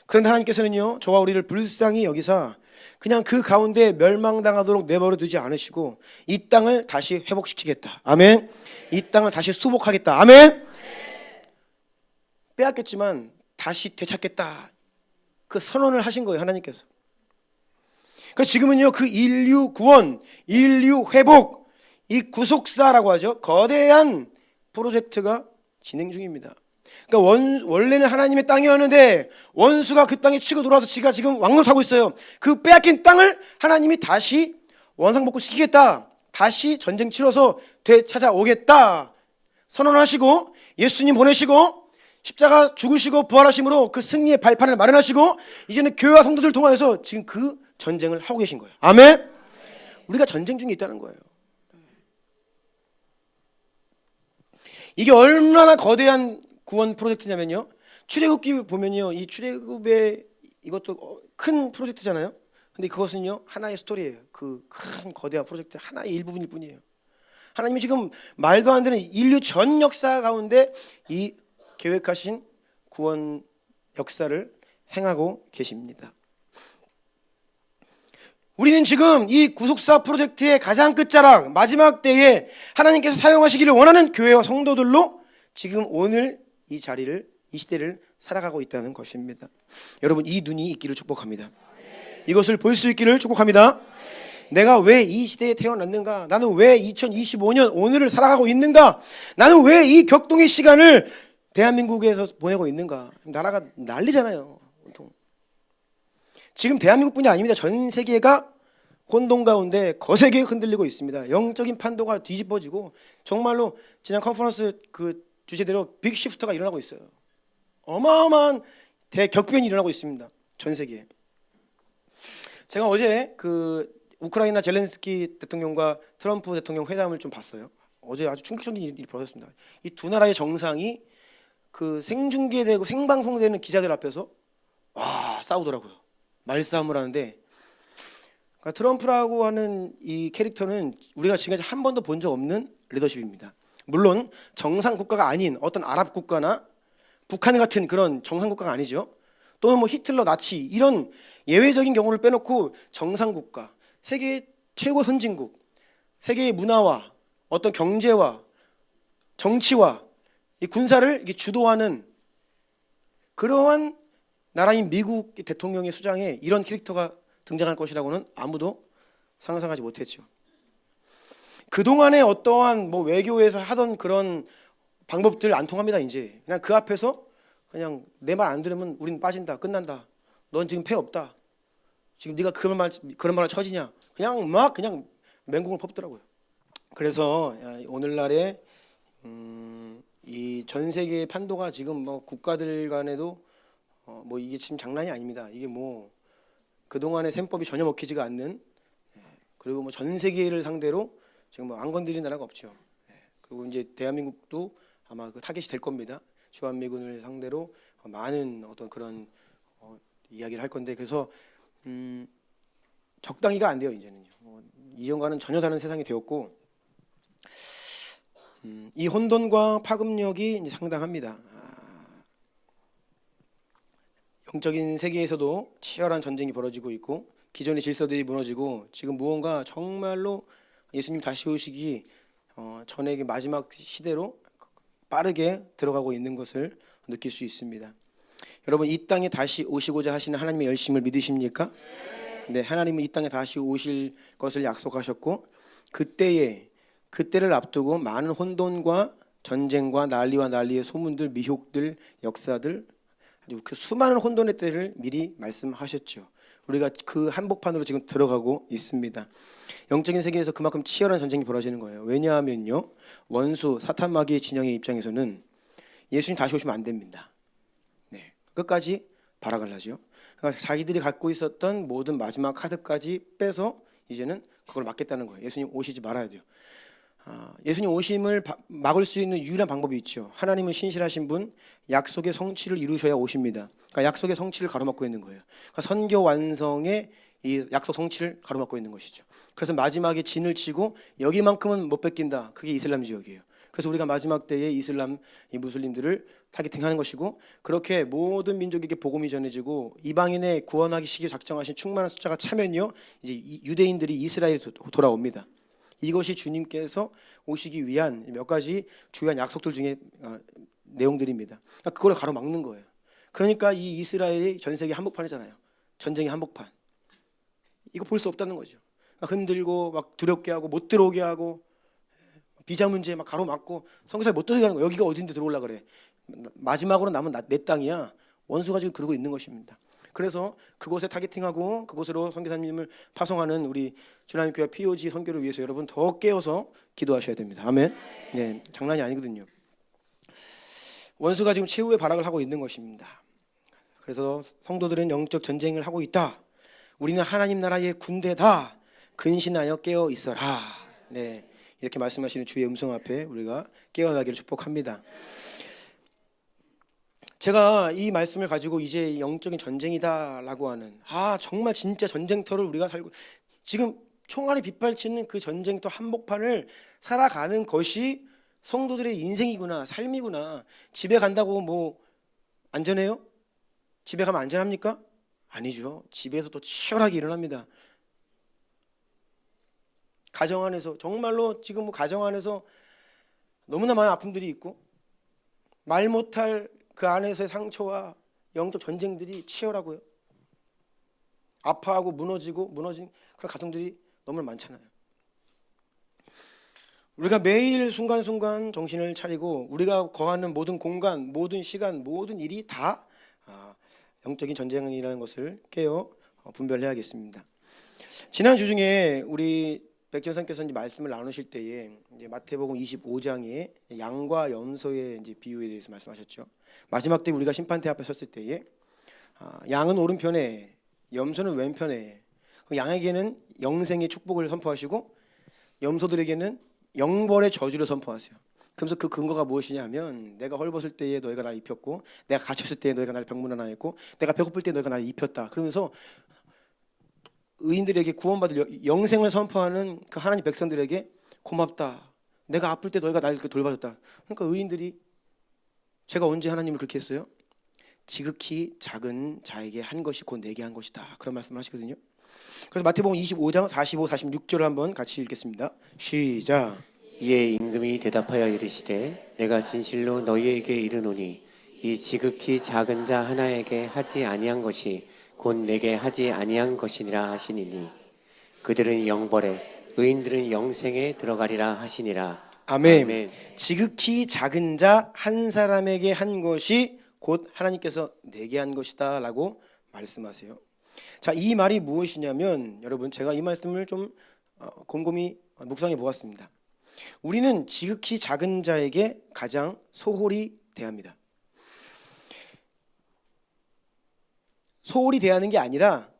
Speaker 1: 그런데 하나님께서는요, 저와 우리를 불쌍히 여기사 그냥 그 가운데 멸망당하도록 내버려 두지 않으시고 이 땅을 다시 회복시키겠다. 아멘. 이 땅을 다시 수복하겠다. 아멘. 빼앗겼지만 다시 되찾겠다. 그 선언을 하신 거예요, 하나님께서. 그러니까 지금은요, 그 인류 구원, 인류 회복, 이 구속사라고 하죠, 거대한 프로젝트가 진행 중입니다. 그러니까 원래는 하나님의 땅이었는데 원수가 그 땅에 치고 들어와서 지가 지금 왕노릇하고 있어요. 그 빼앗긴 땅을 하나님이 다시 원상복구시키겠다, 다시 전쟁 치러서 되찾아오겠다 선언하시고, 예수님 보내시고 십자가 죽으시고 부활하심으로 그 승리의 발판을 마련하시고, 이제는 교회와 성도들 통하여서 지금 그 전쟁을 하고 계신 거예요. 아멘. 우리가 전쟁 중에 있다는 거예요. 이게 얼마나 거대한 구원 프로젝트냐면요, 출애굽기 보면요, 이 출애굽의 이것도 큰 프로젝트잖아요. 근데 그것은요, 하나의 스토리예요. 그 큰 거대한 프로젝트 하나의 일부분일 뿐이에요. 하나님이 지금 말도 안 되는 인류 전 역사 가운데 이 계획하신 구원 역사를 행하고 계십니다. 우리는 지금 이 구속사 프로젝트의 가장 끝자락, 마지막 때에 하나님께서 사용하시기를 원하는 교회와 성도들로 지금 오늘 이 자리를, 이 시대를 살아가고 있다는 것입니다. 여러분, 이 눈이 있기를 축복합니다. 이것을 볼 수 있기를 축복합니다. 내가 왜 이 시대에 태어났는가? 나는 왜 2025년 오늘을 살아가고 있는가? 나는 왜 이 격동의 시간을 대한민국에서 보내고 있는가? 나라가 난리잖아요. 지금 대한민국뿐이 아닙니다. 전 세계가 혼돈 가운데 거세게 흔들리고 있습니다. 영적인 판도가 뒤집어지고, 정말로 지난 컨퍼런스 그 주제대로 빅 시프트가 일어나고 있어요. 어마어마한 대격변이 일어나고 있습니다, 전 세계에. 제가 어제 그 우크라이나 젤렌스키 대통령과 트럼프 대통령 회담을 좀 봤어요. 어제 아주 충격적인 일이 벌어졌습니다. 이 두 나라의 정상이 그 생중계되고 생방송되는 기자들 앞에서 싸우더라고요. 말싸움을 하는데, 그러니까 트럼프라고 하는 이 캐릭터는 우리가 지금까지 한 번도 본 적 없는 리더십입니다. 물론 정상 국가가 아닌 어떤 아랍 국가나 북한 같은 그런 정상 국가가 아니죠. 또는 뭐 히틀러, 나치 이런 예외적인 경우를 빼놓고 정상 국가, 세계 최고 선진국, 세계의 문화와 어떤 경제와 정치와 이 군사를 이렇게 주도하는 그러한 나라인 미국 대통령의 수장에 이런 캐릭터가 등장할 것이라고는 아무도 상상하지 못했죠. 그동안의 어떠한 뭐 외교에서 하던 그런 방법들 안 통합니다. 이제 그냥 그 앞에서 그냥 내 말 안 들으면 우린 빠진다, 끝난다, 넌 지금 패 없다, 지금 네가 그런 말을 쳐지냐, 그냥 막 그냥 맹공을 퍼붓더라고요. 그래서 오늘날에 이 전 세계의 판도가 지금 뭐 국가들 간에도 뭐 이게 지금 장난이 아닙니다. 이게 뭐 그동안의 셈법이 전혀 먹히지가 않는, 그리고 뭐 전 세계를 상대로 지금 뭐 안 건드리는 나라가 없죠. 그리고 이제 대한민국도 아마 그 타겟이 될 겁니다. 주한미군을 상대로 많은 어떤 그런 이야기를 할 건데, 그래서 적당히가 안 돼요. 이제는요. 이전과는 전혀 다른 세상이 되었고, 이 혼돈과 파급력이 이제 상당합니다. 영적인 세계에서도 치열한 전쟁이 벌어지고 있고, 기존의 질서들이 무너지고, 지금 무언가 정말로 예수님 다시 오시기 전에 마지막 시대로 빠르게 들어가고 있는 것을 느낄 수 있습니다. 여러분, 이 땅에 다시 오시고자 하시는 하나님의 열심을 믿으십니까? 네, 하나님은 이 땅에 다시 오실 것을 약속하셨고, 그때를 앞두고 많은 혼돈과 전쟁과 난리와 난리의 소문들, 미혹들, 역사들, 그 수많은 혼돈의 때를 미리 말씀하셨죠. 우리가 그 한복판으로 지금 들어가고 있습니다. 영적인 세계에서 그만큼 치열한 전쟁이 벌어지는 거예요. 왜냐하면요, 원수 사탄 마귀의 진영의 입장에서는 예수님 다시 오시면 안 됩니다. 네, 끝까지 발악을 하죠. 그러니까 자기들이 갖고 있었던 모든 마지막 카드까지 빼서 이제는 그걸 막겠다는 거예요. 예수님 오시지 말아야 돼요. 예수님 오심을 막을 수 있는 유일한 방법이 있죠. 하나님은 신실하신 분, 약속의 성취를 이루셔야 오십니다. 그러니까 약속의 성취를 가로막고 있는 거예요. 그러니까 선교 완성의 이 약속 성취를 가로막고 있는 것이죠. 그래서 마지막에 진을 치고 여기만큼은 못 뺏긴다. 그게 이슬람 지역이에요. 그래서 우리가 마지막 때에 이슬람, 이 무슬림들을 타겟팅하는 것이고, 그렇게 모든 민족에게 복음이 전해지고 이방인의 구원하기 시기에 작정하신 충만한 숫자가 차면요, 이제 유대인들이 이스라엘에 돌아옵니다. 이것이 주님께서 오시기 위한 몇 가지 주요한 약속들 중에 내용들입니다. 그걸 가로막는 거예요. 그러니까 이 이스라엘이 전 세계 한복판이잖아요. 전쟁의 한복판. 이거 볼 수 없다는 거죠. 흔들고 막 두렵게 하고 못 들어오게 하고 비자 문제 막 가로막고 선교사에 못 들어가는 거예요. 여기가 어딘데 들어올라 그래. 마지막으로 남은 내 땅이야. 원수가 지금 그러고 있는 것입니다. 그래서 그곳에 타겟팅하고 그곳으로 선교사님을 파송하는 우리 주나님 교회 POG 선교를 위해서 여러분 더 깨어서 기도하셔야 됩니다. 아멘. 네, 장난이 아니거든요. 원수가 지금 최후의 발악을 하고 있는 것입니다. 그래서 성도들은 영적 전쟁을 하고 있다. 우리는 하나님 나라의 군대다. 근신하여 깨어 있어라. 네, 이렇게 말씀하시는 주의 음성 앞에 우리가 깨어나기를 축복합니다. 제가 이 말씀을 가지고 이제 영적인 전쟁이다라고 하는 정말 진짜 전쟁터를 우리가 살고 지금 총알이 빗발치는 그 전쟁터 한복판을 살아가는 것이 성도들의 인생이구나, 삶이구나. 집에 간다고 뭐 안전해요? 집에 가면 안전합니까? 아니죠. 집에서 또 치열하게 일어납니다. 가정 안에서 정말로 지금 뭐 가정 안에서 너무나 많은 아픔들이 있고 말 못할 그 안에서의 상처와 영적 전쟁들이 치열하고요. 아파하고 무너진 그런 가정들이 너무 많잖아요. 우리가 매일 순간순간 정신을 차리고 우리가 거하는 모든 공간, 모든 시간, 모든 일이 다 영적인 전쟁이라는 것을 깨어 분별해야겠습니다. 지난 주 중에 우리 백전선께서 이제 말씀을 나누실 때에 이제 마태복음 25장에 양과 염소의 이제 비유에 대해서 말씀하셨죠. 마지막 때 우리가 심판대 앞에 섰을 때에 양은 오른편에, 염소는 왼편에. 그 양에게는 영생의 축복을 선포하시고 염소들에게는 영벌의 저주를 선포하세요. 그러면서 그 근거가 무엇이냐면 내가 헐벗을 때에 너희가 나를 입혔고 내가 갇혔을 때에 너희가 나를 병문안하였고 내가 배고플 때에 너희가 나를 입혔다. 그러면서 의인들에게 구원받을 영생을 선포하는 그 하나님 백성들에게 고맙다. 내가 아플 때 너희가 나를 돌봐줬다. 그러니까 의인들이 제가 언제 하나님을 그렇게 했어요? 지극히 작은 자에게 한 것이 곧 내게 한 것이다. 그런 말씀을 하시거든요. 그래서 마태복음 25장 45, 46절을 한번 같이 읽겠습니다. 시작.
Speaker 2: 이에 임금이 대답하여 이르시되 내가 진실로 너희에게 이르노니 이 지극히 작은 자 하나에게 하지 아니한 것이 곧 내게 하지 아니한 것이니라 하시니니 그들은 영벌에 의인들은 영생에 들어가리라 하시니라.
Speaker 1: 아멘.
Speaker 2: 아멘.
Speaker 1: 지극히 작은 자 한 사람에게 한 것이 곧 하나님께서 내게 한 것이다 라고 말씀하세요. 자, 이 말이 무엇이냐면 여러분 제가 이 말씀을 좀 곰곰이 묵상해 보았습니다. 우리는 지극히 작은 자에게 가장 소홀히 대합니다. 소홀히 대하는 게 아니라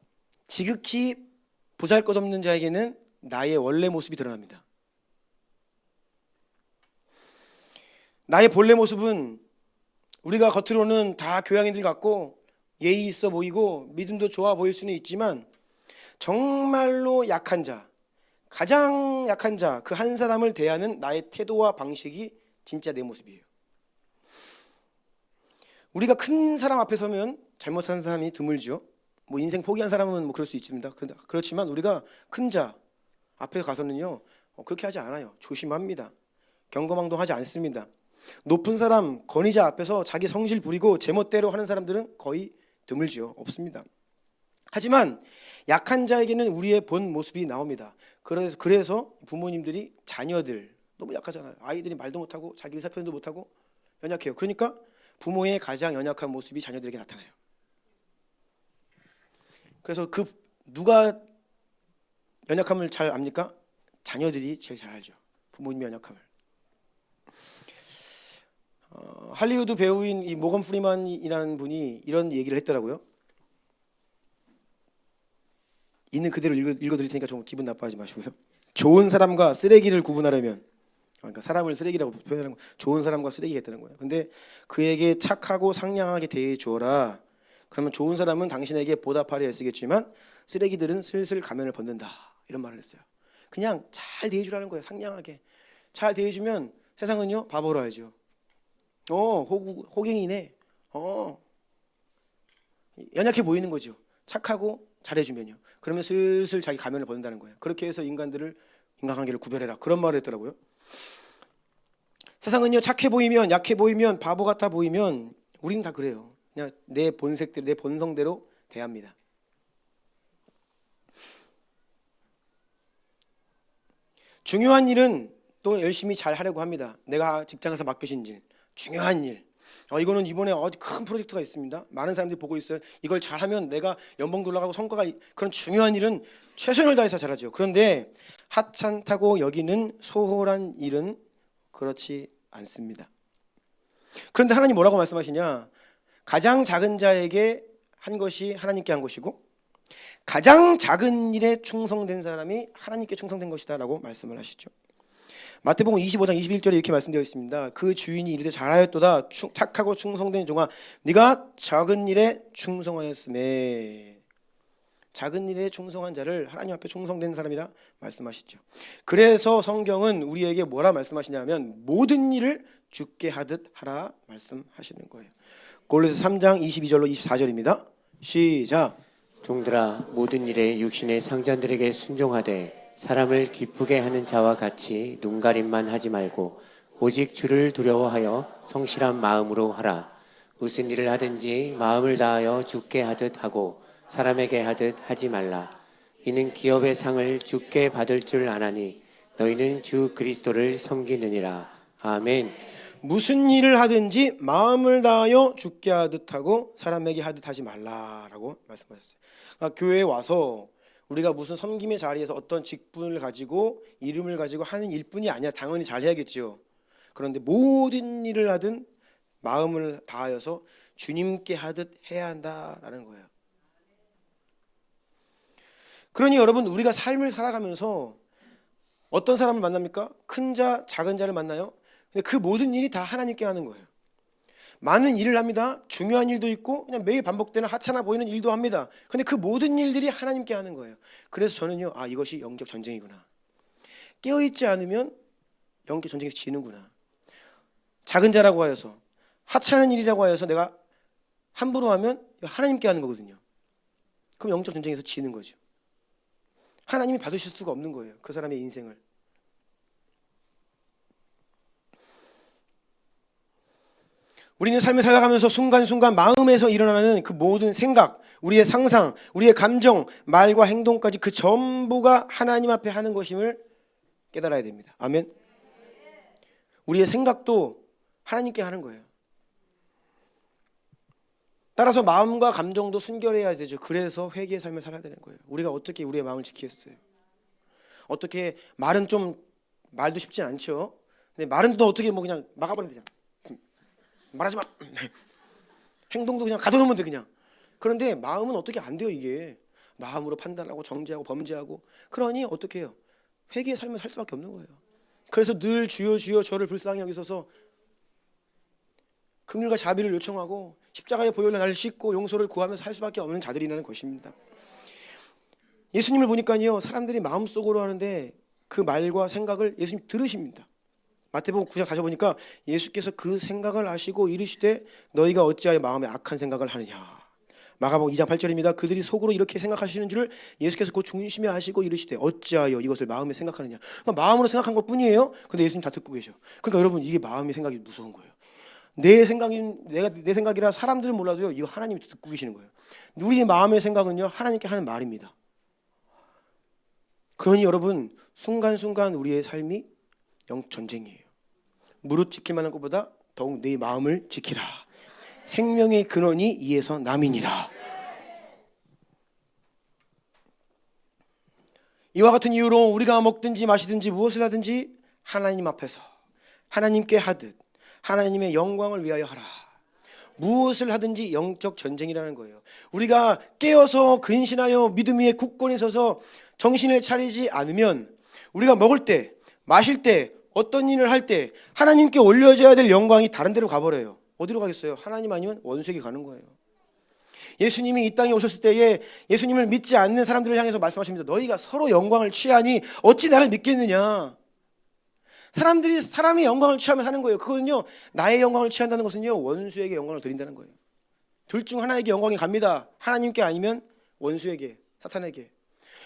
Speaker 1: 지극히 보잘것없는 자에게는 나의 원래 모습이 드러납니다. 나의 본래 모습은 우리가 겉으로는 다 교양인들 같고 예의 있어 보이고 믿음도 좋아 보일 수는 있지만 정말로 약한 자, 가장 약한 자 그 한 사람을 대하는 나의 태도와 방식이 진짜 내 모습이에요. 우리가 큰 사람 앞에 서면 잘못한 사람이 드물죠. 뭐 인생 포기한 사람은 뭐 그럴 수 있습니다. 그렇지만 우리가 큰 자 앞에 가서는요 그렇게 하지 않아요. 조심합니다. 경거망동하지 않습니다. 높은 사람 권위자 앞에서 자기 성질 부리고 제멋대로 하는 사람들은 거의 드물죠. 없습니다. 하지만 약한 자에게는 우리의 본 모습이 나옵니다. 그래서 부모님들이 자녀들 너무 약하잖아요. 아이들이 말도 못하고 자기 의사표현도 못하고 연약해요. 그러니까 부모의 가장 연약한 모습이 자녀들에게 나타나요. 그래서 그 누가 연약함을 잘 압니까? 자녀들이 제일 잘 알죠. 부모님의 연약함을. 할리우드 배우인 이 모건 프리만이라는 분이 이런 얘기를 했더라고요. 있는 그대로 읽어드릴 테니까 좀 기분 나빠하지 마시고요. 좋은 사람과 쓰레기를 구분하려면, 그러니까 사람을 쓰레기라고 표현하는 거, 좋은 사람과 쓰레기가 있다는 거예요. 근데 그에게 착하고 상냥하게 대해 주어라. 그러면 좋은 사람은 당신에게 보답하려 애쓰겠지만 쓰레기들은 슬슬 가면을 벗는다. 이런 말을 했어요. 그냥 잘 대해주라는 거예요. 상냥하게 잘 대해주면 세상은요 바보로 알죠. 호갱이네. 연약해 보이는 거죠. 착하고 잘해주면요. 그러면 슬슬 자기 가면을 벗는다는 거예요. 그렇게 해서 인간관계를 구별해라. 그런 말을 했더라고요. 세상은요 착해 보이면 약해 보이면 바보 같아 보이면 우리는 다 그래요. 그냥 내 본색대로, 내 본성대로 대합니다. 중요한 일은 또 열심히 잘 하려고 합니다. 내가 직장에서 맡겨진 일, 중요한 일. 이거는 이번에 어디 큰 프로젝트가 있습니다. 많은 사람들이 보고 있어요. 이걸 잘하면 내가 연봉도 올라가고 성과가 그런 중요한 일은 최선을 다해서 잘하죠. 그런데 하찮다고 여기는 소홀한 일은 그렇지 않습니다. 그런데 하나님 뭐라고 말씀하시냐? 가장 작은 자에게 한 것이 하나님께 한 것이고 가장 작은 일에 충성된 사람이 하나님께 충성된 것이다 라고 말씀을 하시죠. 마태복음 25장 21절에 이렇게 말씀되어 있습니다. 그 주인이 이르되 잘하였도다 착하고 충성된 종아 네가 작은 일에 충성하였음에. 작은 일에 충성한 자를 하나님 앞에 충성된 사람이라 말씀하시죠. 그래서 성경은 우리에게 뭐라 말씀하시냐면 모든 일을 주께 하듯 하라 말씀하시는 거예요. 골로새 3장 22절로 24절입니다. 시작.
Speaker 2: 종들아 모든 일에 육신의 상전들에게 순종하되 사람을 기쁘게 하는 자와 같이 눈가림만 하지 말고 오직 주를 두려워하여 성실한 마음으로 하라. 무슨 일을 하든지 마음을 다하여 주께 하듯 하고 사람에게 하듯 하지 말라. 이는 기업의 상을 주께 받을 줄 아나니 너희는 주 그리스도를 섬기느니라. 아멘.
Speaker 1: 무슨 일을 하든지 마음을 다하여 주께 하듯 하고 사람에게 하듯 하지 말라라고 말씀하셨어요. 그러니까 교회에 와서 우리가 무슨 섬김의 자리에서 어떤 직분을 가지고 이름을 가지고 하는 일뿐이 아니라 당연히 잘해야겠죠. 그런데 모든 일을 하든 마음을 다하여서 주님께 하듯 해야 한다라는 거예요. 그러니 여러분 우리가 삶을 살아가면서 어떤 사람을 만납니까? 큰 자, 작은 자를 만나요. 근데 그 모든 일이 다 하나님께 하는 거예요. 많은 일을 합니다. 중요한 일도 있고 그냥 매일 반복되는 하찮아 보이는 일도 합니다. 근데 그 모든 일들이 하나님께 하는 거예요. 그래서 저는요, 이것이 영적 전쟁이구나. 깨어있지 않으면 영적 전쟁에서 지는구나. 작은 자라고 하여서 하찮은 일이라고 하여서 내가 함부로 하면 하나님께 하는 거거든요. 그럼 영적 전쟁에서 지는 거죠. 하나님이 받으실 수가 없는 거예요. 그 사람의 인생을. 우리는 삶을 살아가면서 순간순간 마음에서 일어나는 그 모든 생각, 우리의 상상, 우리의 감정, 말과 행동까지 그 전부가 하나님 앞에 하는 것임을 깨달아야 됩니다. 아멘. 우리의 생각도 하나님께 하는 거예요. 따라서 마음과 감정도 순결해야 되죠. 그래서 회개의 삶을 살아야 되는 거예요. 우리가 어떻게 우리의 마음을 지키겠어요? 어떻게 말은 좀 말도 쉽진 않죠. 근데 말은 또 어떻게 그냥 막아버리면 되잖아. 말하지 마. 행동도 그냥 가둬놓으면 돼 그냥. 그런데 마음은 어떻게 안 돼요 이게. 마음으로 판단하고 정죄하고 범죄하고. 그러니 어떻게 해요? 회개의 삶을 살 수밖에 없는 거예요. 그래서 늘 주여 주여 저를 불쌍히 여기소서 긍휼과 자비를 요청하고 십자가의 보혈로 나를 씻고 용서를 구하면서 살 수밖에 없는 자들이라는 것입니다. 예수님을 보니까요 사람들이 마음속으로 하는데 그 말과 생각을 예수님 들으십니다. 마태복음 9장 4절 보니까 예수께서 그 생각을 아시고 이르시되 너희가 어찌하여 마음에 악한 생각을 하느냐. 마가복음 2장 8절입니다. 그들이 속으로 이렇게 생각하시는 줄을 예수께서 곧 중심에 아시고 이르시되 어찌하여 이것을 마음에 생각하느냐. 그러니까 마음으로 생각한 것뿐이에요. 근데 예수님 다 듣고 계셔. 그러니까 여러분 이게 마음의 생각이 무서운 거예요. 내 생각이라 사람들은 몰라도요 이거 하나님이 듣고 계시는 거예요. 우리의 마음의 생각은요 하나님께 하는 말입니다. 그러니 여러분 순간순간 우리의 삶이 영 전쟁이에요. 무릇 지킬 만한 것보다 더욱 내 마음을 지키라. 생명의 근원이 이에서 남이니라. 이와 같은 이유로 우리가 먹든지 마시든지 무엇을 하든지 하나님 앞에서 하나님께 하듯 하나님의 영광을 위하여 하라. 무엇을 하든지 영적 전쟁이라는 거예요. 우리가 깨어서 근신하여 믿음 위에 굳건히 서서 정신을 차리지 않으면 우리가 먹을 때 마실 때 어떤 일을 할 때 하나님께 올려줘야 될 영광이 다른 데로 가버려요. 어디로 가겠어요? 하나님 아니면 원수에게 가는 거예요. 예수님이 이 땅에 오셨을 때에 예수님을 믿지 않는 사람들을 향해서 말씀하십니다. 너희가 서로 영광을 취하니 어찌 나를 믿겠느냐. 사람들이 사람의 영광을 취하며 사는 거예요. 그거는요 나의 영광을 취한다는 것은요 원수에게 영광을 드린다는 거예요. 둘 중 하나에게 영광이 갑니다. 하나님께 아니면 원수에게, 사탄에게.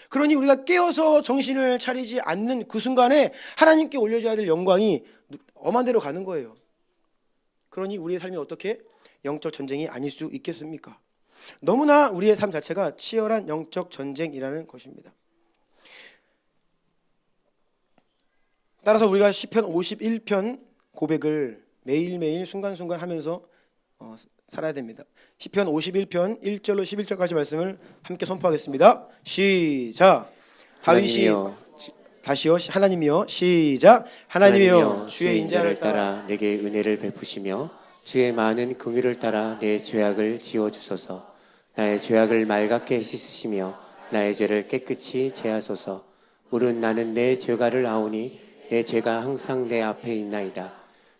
Speaker 1: 그러니 우리가 깨어서 정신을 차리지 않는 그 순간에 하나님께 올려줘야 될 영광이 엄한 데로 가는 거예요. 그러니 우리의 삶이 어떻게 영적 전쟁이 아닐 수 있겠습니까? 너무나 우리의 삶 자체가 치열한 영적 전쟁이라는 것입니다. 따라서 우리가 시편 51편 고백을 매일매일 순간순간 하면서 살아야 됩니다. 시편 51편 1절로 11절까지 말씀을 함께 선포하겠습니다. 시작. 다윗이 다시요. 하나님이여. 시작. 하나님이여 주의 인자를 따라
Speaker 2: 내게 은혜를 베푸시며 주의 많은 긍휼을 따라 내 죄악을 지워 주소서. 나의 죄악을 맑게 씻으시며 나의 죄를 깨끗이 제하소서. 오른 나는 내 죄가를 아오니 내 죄가 항상 내 앞에 있나이다.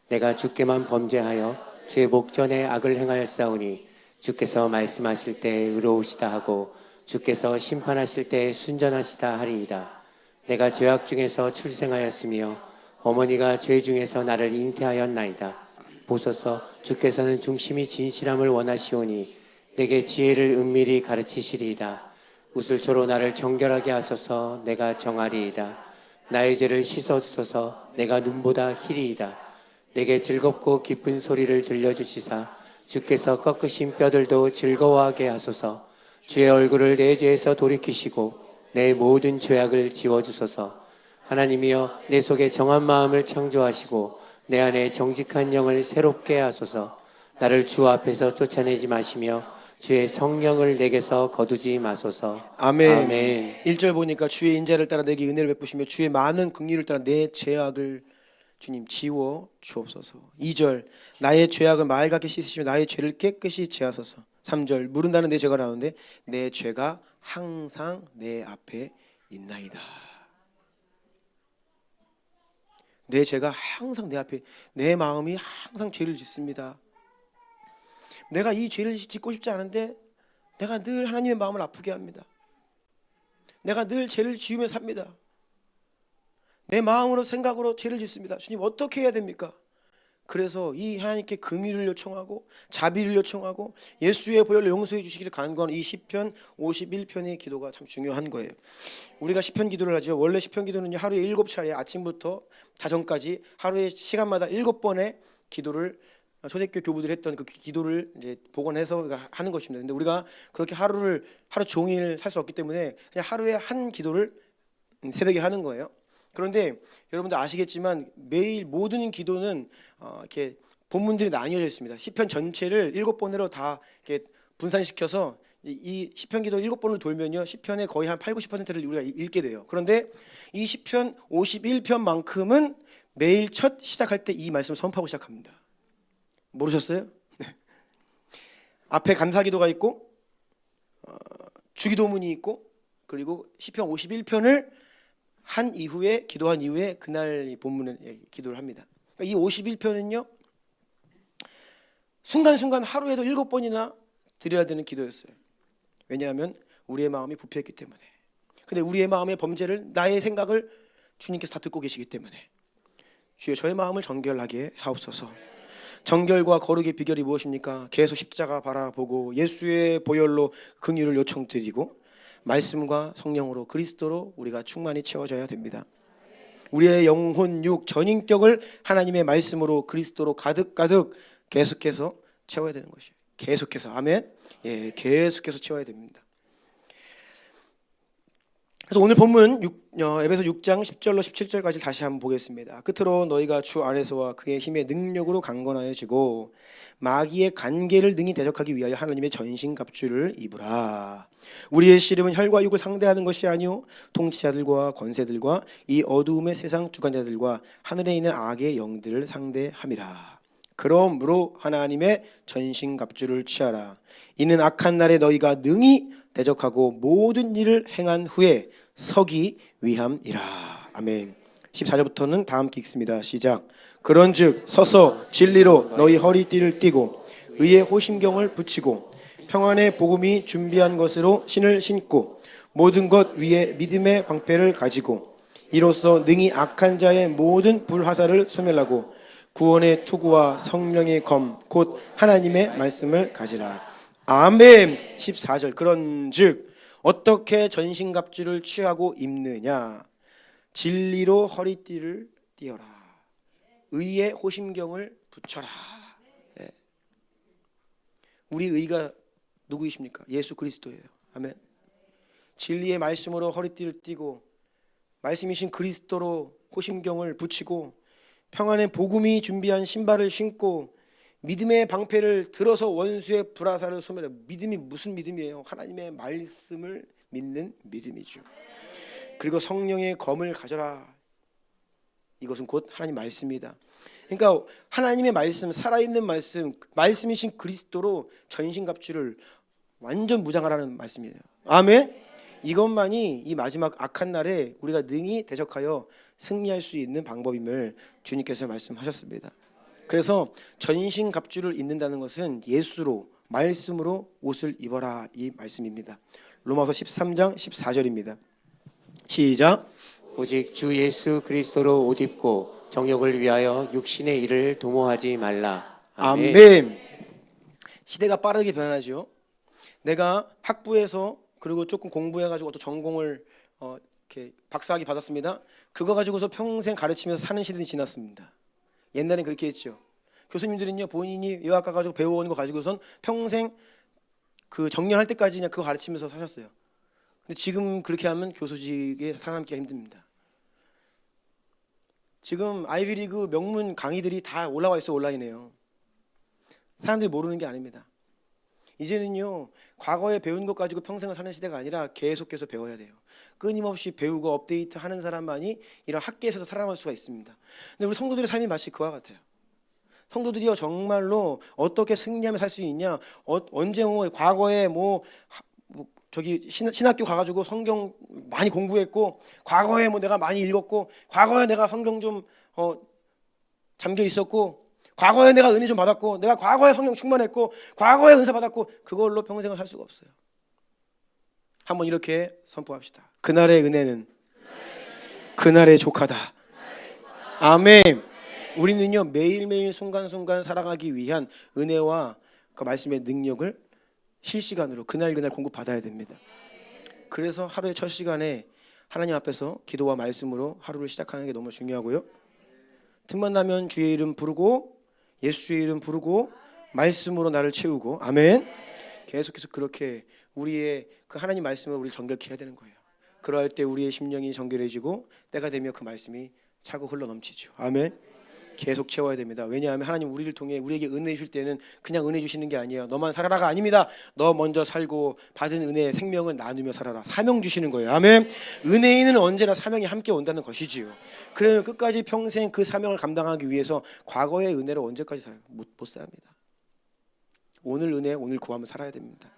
Speaker 2: 내가 주께만 범죄하여 주의 목전에 악을 행하였사오니 주께서 말씀하실 때 의로우시다 하고 주께서 심판하실 때 순전하시다 하리이다. 내가 죄악 중에서 출생하였으며 어머니가 죄 중에서 나를 잉태하였나이다. 보소서 주께서는 중심이 진실함을 원하시오니 내게 지혜를 은밀히 가르치시리이다. 우슬초로 나를 정결하게 하소서. 내가 정하리이다. 나의 죄를 씻어주소서. 내가 눈보다 희리이다. 내게 즐겁고 기쁜 소리를 들려주시사 주께서 꺾으신 뼈들도 즐거워하게 하소서. 주의 얼굴을 내 죄에서 돌이키시고 내 모든 죄악을 지워주소서. 하나님이여 내 속에 정한 마음을 창조하시고 내 안에 정직한 영을 새롭게 하소서. 나를 주 앞에서 쫓아내지 마시며 주의 성령을 내게서 거두지 마소서.
Speaker 1: 아멘.
Speaker 2: 아멘.
Speaker 1: 1절 보니까 주의 인자를 따라 내게 은혜를 베푸시며 주의 많은 긍휼을 따라 내 죄악을 주님 지워 주옵소서. 2절 나의 죄악을 맑게 씻으시며 나의 죄를 깨끗이 제하소서. 3절 물은다는 내 죄가 나오는데 내 죄가 항상 내 앞에 있나이다. 내 죄가 항상 내 앞에, 내 마음이 항상 죄를 짓습니다. 내가 이 죄를 짓고 싶지 않은데 내가 늘 하나님의 마음을 아프게 합니다. 내가 늘 죄를 지으며 삽니다. 내 마음으로 생각으로 죄를 짓습니다. 주님 어떻게 해야 됩니까? 그래서 이 하나님께 긍휼을 요청하고 자비를 요청하고 예수의 보혈로 용서해 주시기를 간구하는 이 시편 51편의 기도가 참 중요한 거예요. 우리가 시편 기도를 하죠. 원래 시편 기도는 하루에 7차례 아침부터 자정까지 하루에 시간마다 7번의 기도를 초대교회 교부들이 했던 그 기도를 이제 복원해서 하는 것입니다. 근데 우리가 그렇게 하루 종일 살 수 없기 때문에 그냥 하루에 한 기도를 새벽에 하는 거예요. 그런데 여러분들 아시겠지만 매일 모든 기도는 이렇게 본문들이 나뉘어져 있습니다. 시편 전체를 7번으로 다 이렇게 분산시켜서 이 시편 기도 7번을 돌면요 시편의 거의 한 80~90%를 우리가 읽게 돼요. 그런데 이 시편 51편만큼은 매일 첫 시작할 때 이 말씀을 선포하고 시작합니다. 모르셨어요? 앞에 감사기도가 있고 주기도문이 있고 그리고 시편 51편을 한 이후에 기도한 이후에 그날 본문을 기도를 합니다. 이 51편은요 순간순간 하루에도 7번이나 드려야 되는 기도였어요. 왜냐하면 우리의 마음이 부패했기 때문에. 근데 우리의 마음의 범죄를 나의 생각을 주님께서 다 듣고 계시기 때문에 주여 저의 마음을 정결하게 하옵소서. 정결과 거룩의 비결이 무엇입니까? 계속 십자가 바라보고 예수의 보혈로 긍휼을 요청드리고 말씀과 성령으로 그리스도로 우리가 충만히 채워져야 됩니다. 우리의 영혼, 육, 전인격을 하나님의 말씀으로 그리스도로 가득가득 계속해서 채워야 되는 것이에요. 계속해서 아멘. 예, 계속해서 채워야 됩니다. 그래서 오늘 본문 에베소 6장 10절로 17절까지 다시 한번 보겠습니다. 끝으로 너희가 주 안에서와 그의 힘의 능력으로 강건하여지고 마귀의 관계를 능히 대적하기 위하여 하나님의 전신갑주를 입으라. 우리의 씨름은 혈과 육을 상대하는 것이 아니요 통치자들과 권세들과 이 어두움의 세상 주관자들과 하늘에 있는 악의 영들을 상대함이라. 그러므로 하나님의 전신갑주를 취하라. 이는 악한 날에 너희가 능히 대적하고 모든 일을 행한 후에 서기 위함이라. 아멘. 14절부터는 다 함께 읽습니다. 시작. 그런즉 서서 진리로 너희 허리띠를 띠고 의의 호심경을 붙이고 평안의 복음이 준비한 것으로 신을 신고 모든 것 위에 믿음의 방패를 가지고 이로써 능히 악한 자의 모든 불화살을 소멸하고 구원의 투구와 성령의 검 곧 하나님의 말씀을 가지라. 아멘. 14절. 그런즉 어떻게 전신갑주를 취하고 입느냐? 진리로 허리띠를 띠어라. 의의 호심경을 붙여라. 네. 우리 의가 누구이십니까? 예수 그리스도예요. 아멘. 진리의 말씀으로 허리띠를 띠고 말씀이신 그리스도로 호심경을 붙이고 평안의 복음이 준비한 신발을 신고 믿음의 방패를 들어서 원수의 불화살을 소멸해. 믿음이 무슨 믿음이에요? 하나님의 말씀을 믿는 믿음이죠. 그리고 성령의 검을 가져라. 이것은 곧 하나님 말씀이다. 그러니까 하나님의 말씀, 살아있는 말씀, 말씀이신 그리스도로 전신갑주를 완전 무장하라는 말씀이에요. 아멘. 이것만이 이 마지막 악한 날에 우리가 능히 대적하여 승리할 수 있는 방법임을 주님께서 말씀하셨습니다. 그래서 전신갑주를 입는다는 것은 예수로, 말씀으로 옷을 입어라, 이 말씀입니다. 로마서 13장 14절입니다. 시작.
Speaker 2: 오직 주 예수 그리스도로 옷 입고 정욕을 위하여 육신의 일을 도모하지 말라. 아멘.
Speaker 1: 아멘. 시대가 빠르게 변하죠. 내가 학부에서 그리고 조금 공부해가지고 또 전공을 이렇게 박사학위 받았습니다. 그거 가지고서 평생 가르치면서 사는 시대는 지났습니다. 옛날엔 그렇게 했죠. 교수님들은요, 본인이 의학과 가지고 배워오는 거 가지고선 평생 그 정년할 때까지 그냥 그거 가르치면서 사셨어요. 근데 지금 그렇게 하면 교수직에 살아남기가 힘듭니다. 지금 아이비리그 명문 강의들이 다 올라와 있어, 온라인에요. 사람들이 모르는 게 아닙니다. 이제는요, 과거에 배운 것 가지고 평생을 사는 시대가 아니라 계속해서 배워야 돼요. 끊임없이 배우고 업데이트 하는 사람만이 이런 학계에서 살아남을 수가 있습니다. 근데 우리 성도들의 삶이 마치 그와 같아요. 성도들이요, 정말로 어떻게 승리하며 살 수 있냐, 언제 과거에 저기 신학교 가가지고 성경 많이 공부했고, 과거에 내가 많이 읽었고, 과거에 내가 성경 좀 잠겨 있었고, 과거에 내가 은혜 좀 받았고, 내가 과거에 성령 충만했고, 과거에 은사 받았고, 그걸로 평생을 살 수가 없어요. 한번 이렇게 선포합시다. 그날의 은혜는 그날의 조카다. 아멘. 우리는요, 매일매일 순간순간 살아가기 위한 은혜와 그 말씀의 능력을 실시간으로 그날 공급받아야 됩니다. 그래서 하루의 첫 시간에 하나님 앞에서 기도와 말씀으로 하루를 시작하는 게 너무 중요하고요. 틈만 나면 주의 이름 부르고, 예수의 이름 부르고, 말씀으로 나를 채우고, 아멘. 계속해서 그렇게 우리의 그 하나님 말씀을 우리를 정결케 해야 되는 거예요. 그럴 때 우리의 심령이 정결해지고, 때가 되면 그 말씀이 차고 흘러 넘치죠. 아멘. 계속 채워야 됩니다. 왜냐하면 하나님 우리를 통해 우리에게 은혜 주실 때는 그냥 은혜 주시는 게 아니에요. 너만 살아라가 아닙니다. 너 먼저 살고 받은 은혜의 생명을 나누며 살아라. 사명 주시는 거예요. 아멘. 은혜인은 언제나 사명이 함께 온다는 것이지요. 그러면 끝까지 평생 그 사명을 감당하기 위해서 과거의 은혜로 언제까지 살아요? 못 삽니다. 오늘 은혜, 오늘 구하며 살아야 됩니다.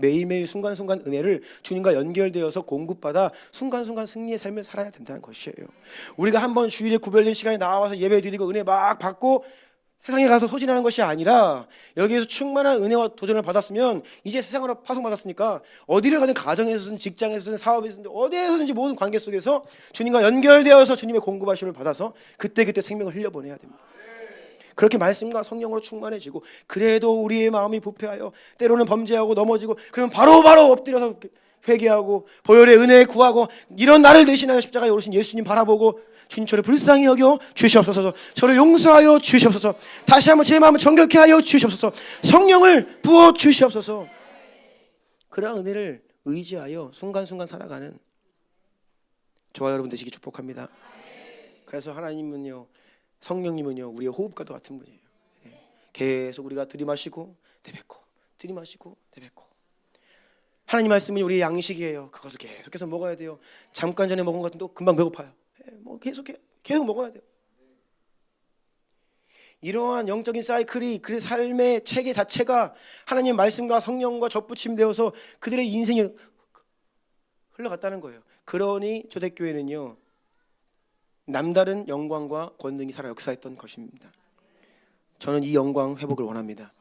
Speaker 1: 매일매일 순간순간 은혜를 주님과 연결되어서 공급받아 순간순간 승리의 삶을 살아야 된다는 것이에요. 우리가 한번 주일에 구별된 시간에 나와서 예배 드리고 은혜 막 받고 세상에 가서 소진하는 것이 아니라, 여기에서 충만한 은혜와 도전을 받았으면 이제 세상으로 파송받았으니까 어디를 가든, 가정에서든 직장에서든 사업에서든 어디에서든지 모든 관계 속에서 주님과 연결되어서 주님의 공급하심을 받아서 그때그때 생명을 흘려보내야 됩니다. 그렇게 말씀과 성령으로 충만해지고, 그래도 우리의 마음이 부패하여 때로는 범죄하고 넘어지고, 그러면 바로바로 엎드려서 회개하고 보혈의 은혜 구하고, 이런 나를 대신하여 십자가에 오르신 예수님 바라보고, 주님 저를 불쌍히 여겨 주시옵소서, 저를 용서하여 주시옵소서, 다시 한번 제 마음을 정결케 하여 주시옵소서, 성령을 부어 주시옵소서. 그러한 은혜를 의지하여 순간순간 살아가는 저와 여러분 되시기 축복합니다. 그래서 하나님은요, 성령님은요, 우리의 호흡과도 같은 분이에요. 계속 우리가 들이마시고 내뱉고, 들이마시고 내뱉고. 하나님 말씀은 우리의 양식이에요. 그것을 계속해서 먹어야 돼요. 잠깐 전에 먹은 것 같은 또 금방 배고파요. 계속 먹어야 돼요. 이러한 영적인 사이클이, 그 삶의 체계 자체가 하나님의 말씀과 성령과 접붙임되어서 그들의 인생이 흘러갔다는 거예요. 그러니 초대교회는요, 남다른 영광과 권능이 살아 역사했던 것입니다. 저는 이 영광 회복을 원합니다.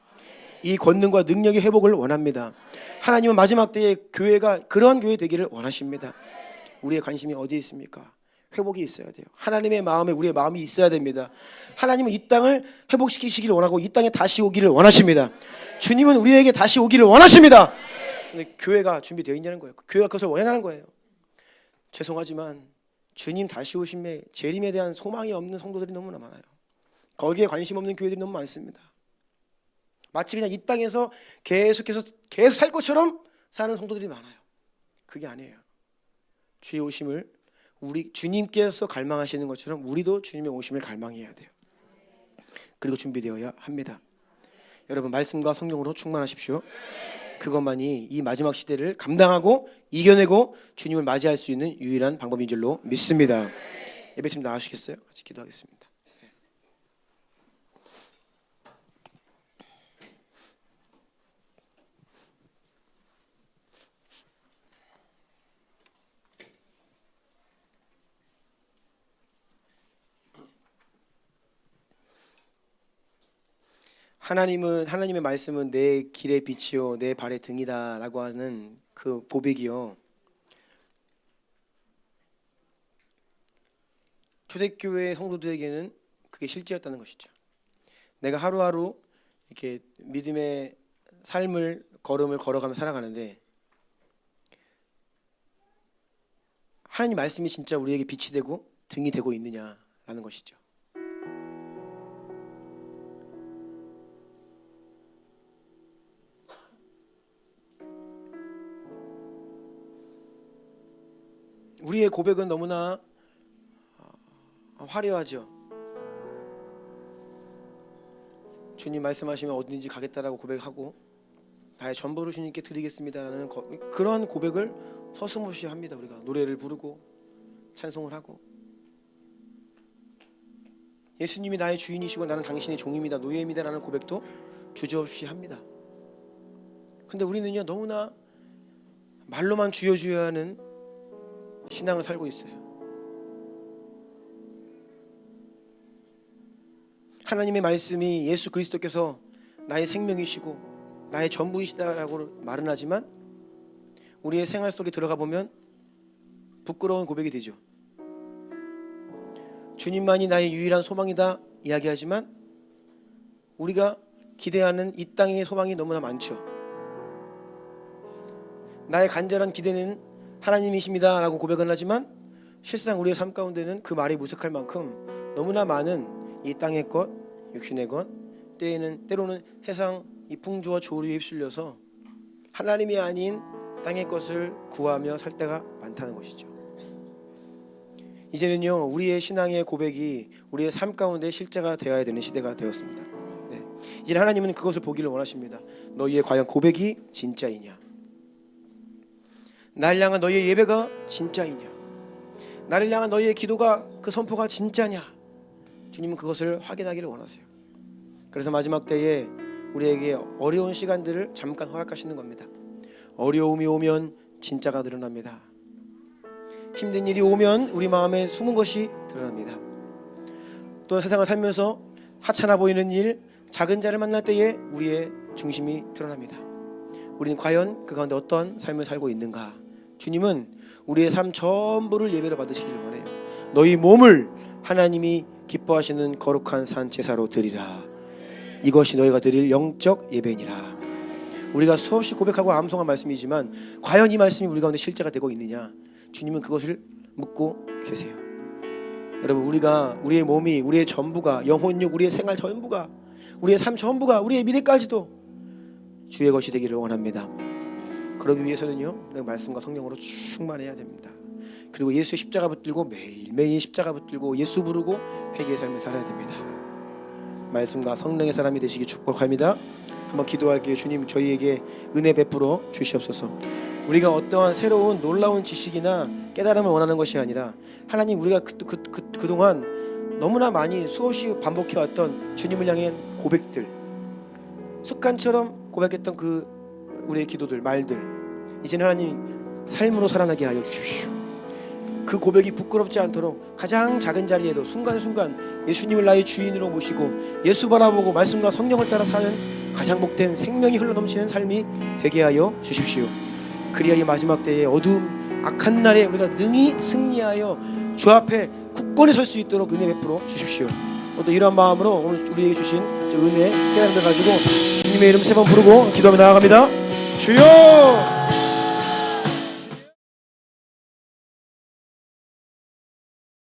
Speaker 1: 이 권능과 능력의 회복을 원합니다. 하나님은 마지막 때에 교회가 그러한 교회 되기를 원하십니다. 우리의 관심이 어디에 있습니까? 회복이 있어야 돼요. 하나님의 마음에 우리의 마음이 있어야 됩니다. 하나님은 이 땅을 회복시키시기를 원하고 이 땅에 다시 오기를 원하십니다. 주님은 우리에게 다시 오기를 원하십니다. 근데 교회가 준비되어 있냐는 거예요. 교회가 그것을 원하는 거예요. 죄송하지만 주님 다시 오심에, 재림에 대한 소망이 없는 성도들이 너무나 많아요. 거기에 관심 없는 교회들이 너무 많습니다. 마치 그냥 이 땅에서 계속해서 계속 살 것처럼 사는 성도들이 많아요. 그게 아니에요. 주의 오심을 우리 주님께서 갈망하시는 것처럼 우리도 주님의 오심을 갈망해야 돼요. 그리고 준비되어야 합니다. 여러분 말씀과 성령으로 충만하십시오. 그것만이 이 마지막 시대를 감당하고 이겨내고 주님을 맞이할 수 있는 유일한 방법인 줄로 믿습니다. 예배팀 나와주시겠어요? 같이 기도하겠습니다. 하나님의 말씀은 내 길의 빛이요 내 발의 등이다라고 하는 그 고백이요. 초대교회 성도들에게는 그게 실제였다는 것이죠. 내가 하루하루 이렇게 믿음의 걸음을 걸어가며 살아가는데 하나님 말씀이 진짜 우리에게 빛이 되고 등이 되고 있느냐라는 것이죠. 우리의 고백은 너무나 화려하죠. 주님 말씀하시면 어디든지 가겠다라고 고백하고 나의 전부를 주님께 드리겠습니다라는 그러한 고백을 서슴없이 합니다. 우리가 노래를 부르고 찬송을 하고 예수님이 나의 주인이시고 나는 당신의 종입니다, 노예입니다라는 고백도 주저없이 합니다. 근데 우리는요 너무나 말로만 주여 주여 하는 신앙을 살고 있어요. 하나님의 말씀이 예수 그리스도께서 나의 생명이시고 나의 전부이시다라고 말은 하지만 우리의 생활 속에 들어가 보면 부끄러운 고백이 되죠. 주님만이 나의 유일한 소망이다 이야기하지만 우리가 기대하는 이 땅의 소망이 너무나 많죠. 나의 간절한 기대는 하나님이십니다 라고 고백은 하지만 실상 우리의 삶 가운데는 그 말이 무색할 만큼 너무나 많은 이 땅의 것, 육신의 것, 때로는 세상 이 풍조와 조류에 휩쓸려서 하나님이 아닌 땅의 것을 구하며 살 때가 많다는 것이죠. 이제는요 우리의 신앙의 고백이 우리의 삶 가운데 실제가 되어야 되는 시대가 되었습니다. 네. 이제 하나님은 그것을 보기를 원하십니다. 너희의 과연 고백이 진짜이냐, 나를 향한 너희의 예배가 진짜이냐, 나를 향한 너희의 기도가 그 선포가 진짜냐, 주님은 그것을 확인하기를 원하세요. 그래서 마지막 때에 우리에게 어려운 시간들을 잠깐 허락하시는 겁니다. 어려움이 오면 진짜가 드러납니다. 힘든 일이 오면 우리 마음에 숨은 것이 드러납니다. 또 세상을 살면서 하찮아 보이는 일, 작은 자를 만날 때에 우리의 중심이 드러납니다. 우리는 과연 그 가운데 어떤 삶을 살고 있는가? 주님은 우리의 삶 전부를 예배로 받으시기를 원해요. 너희 몸을 하나님이 기뻐하시는 거룩한 산 제사로 드리라. 이것이 너희가 드릴 영적 예배니라. 우리가 수없이 고백하고 암송한 말씀이지만 과연 이 말씀이 우리 가운데 실제가 되고 있느냐? 주님은 그것을 묻고 계세요. 여러분 우리의 몸이 우리의 전부가, 영혼육, 우리의 생활 전부가, 우리의 삶 전부가, 우리의 미래까지도 주의 것이 되기를 원합니다. 그러기 위해서는요 말씀과 성령으로 충만해야 됩니다. 그리고 예수의 십자가 붙들고 매일매일 십자가 붙들고 예수 부르고 회개의 삶을 살아야 됩니다. 말씀과 성령의 사람이 되시기 축복합니다. 한번 기도할게요. 주님 저희에게 은혜 베풀어 주시옵소서. 우리가 어떠한 새로운 놀라운 지식이나 깨달음을 원하는 것이 아니라 하나님 우리가 그동안 너무나 많이 수없이 반복해왔던 주님을 향한 고백들, 습관처럼 고백했던 우리의 기도들, 말들, 이제는 하나님 삶으로 살아나게 하여 주십시오. 그 고백이 부끄럽지 않도록 가장 작은 자리에도 순간순간 예수님을 나의 주인으로 모시고 예수 바라보고 말씀과 성령을 따라 사는 가장 복된 생명이 흘러넘치는 삶이 되게 하여 주십시오. 그리하여 이 마지막 때의 어두움 악한 날에 우리가 능히 승리하여 주 앞에 굳건히 설 수 있도록 은혜 베풀어 주십시오. 또 이러한 마음으로 오늘 우리에게 주신 은혜 깨달음을 가지고 주님의 이름 3번 부르고 기도하며 나아갑니다. 주여!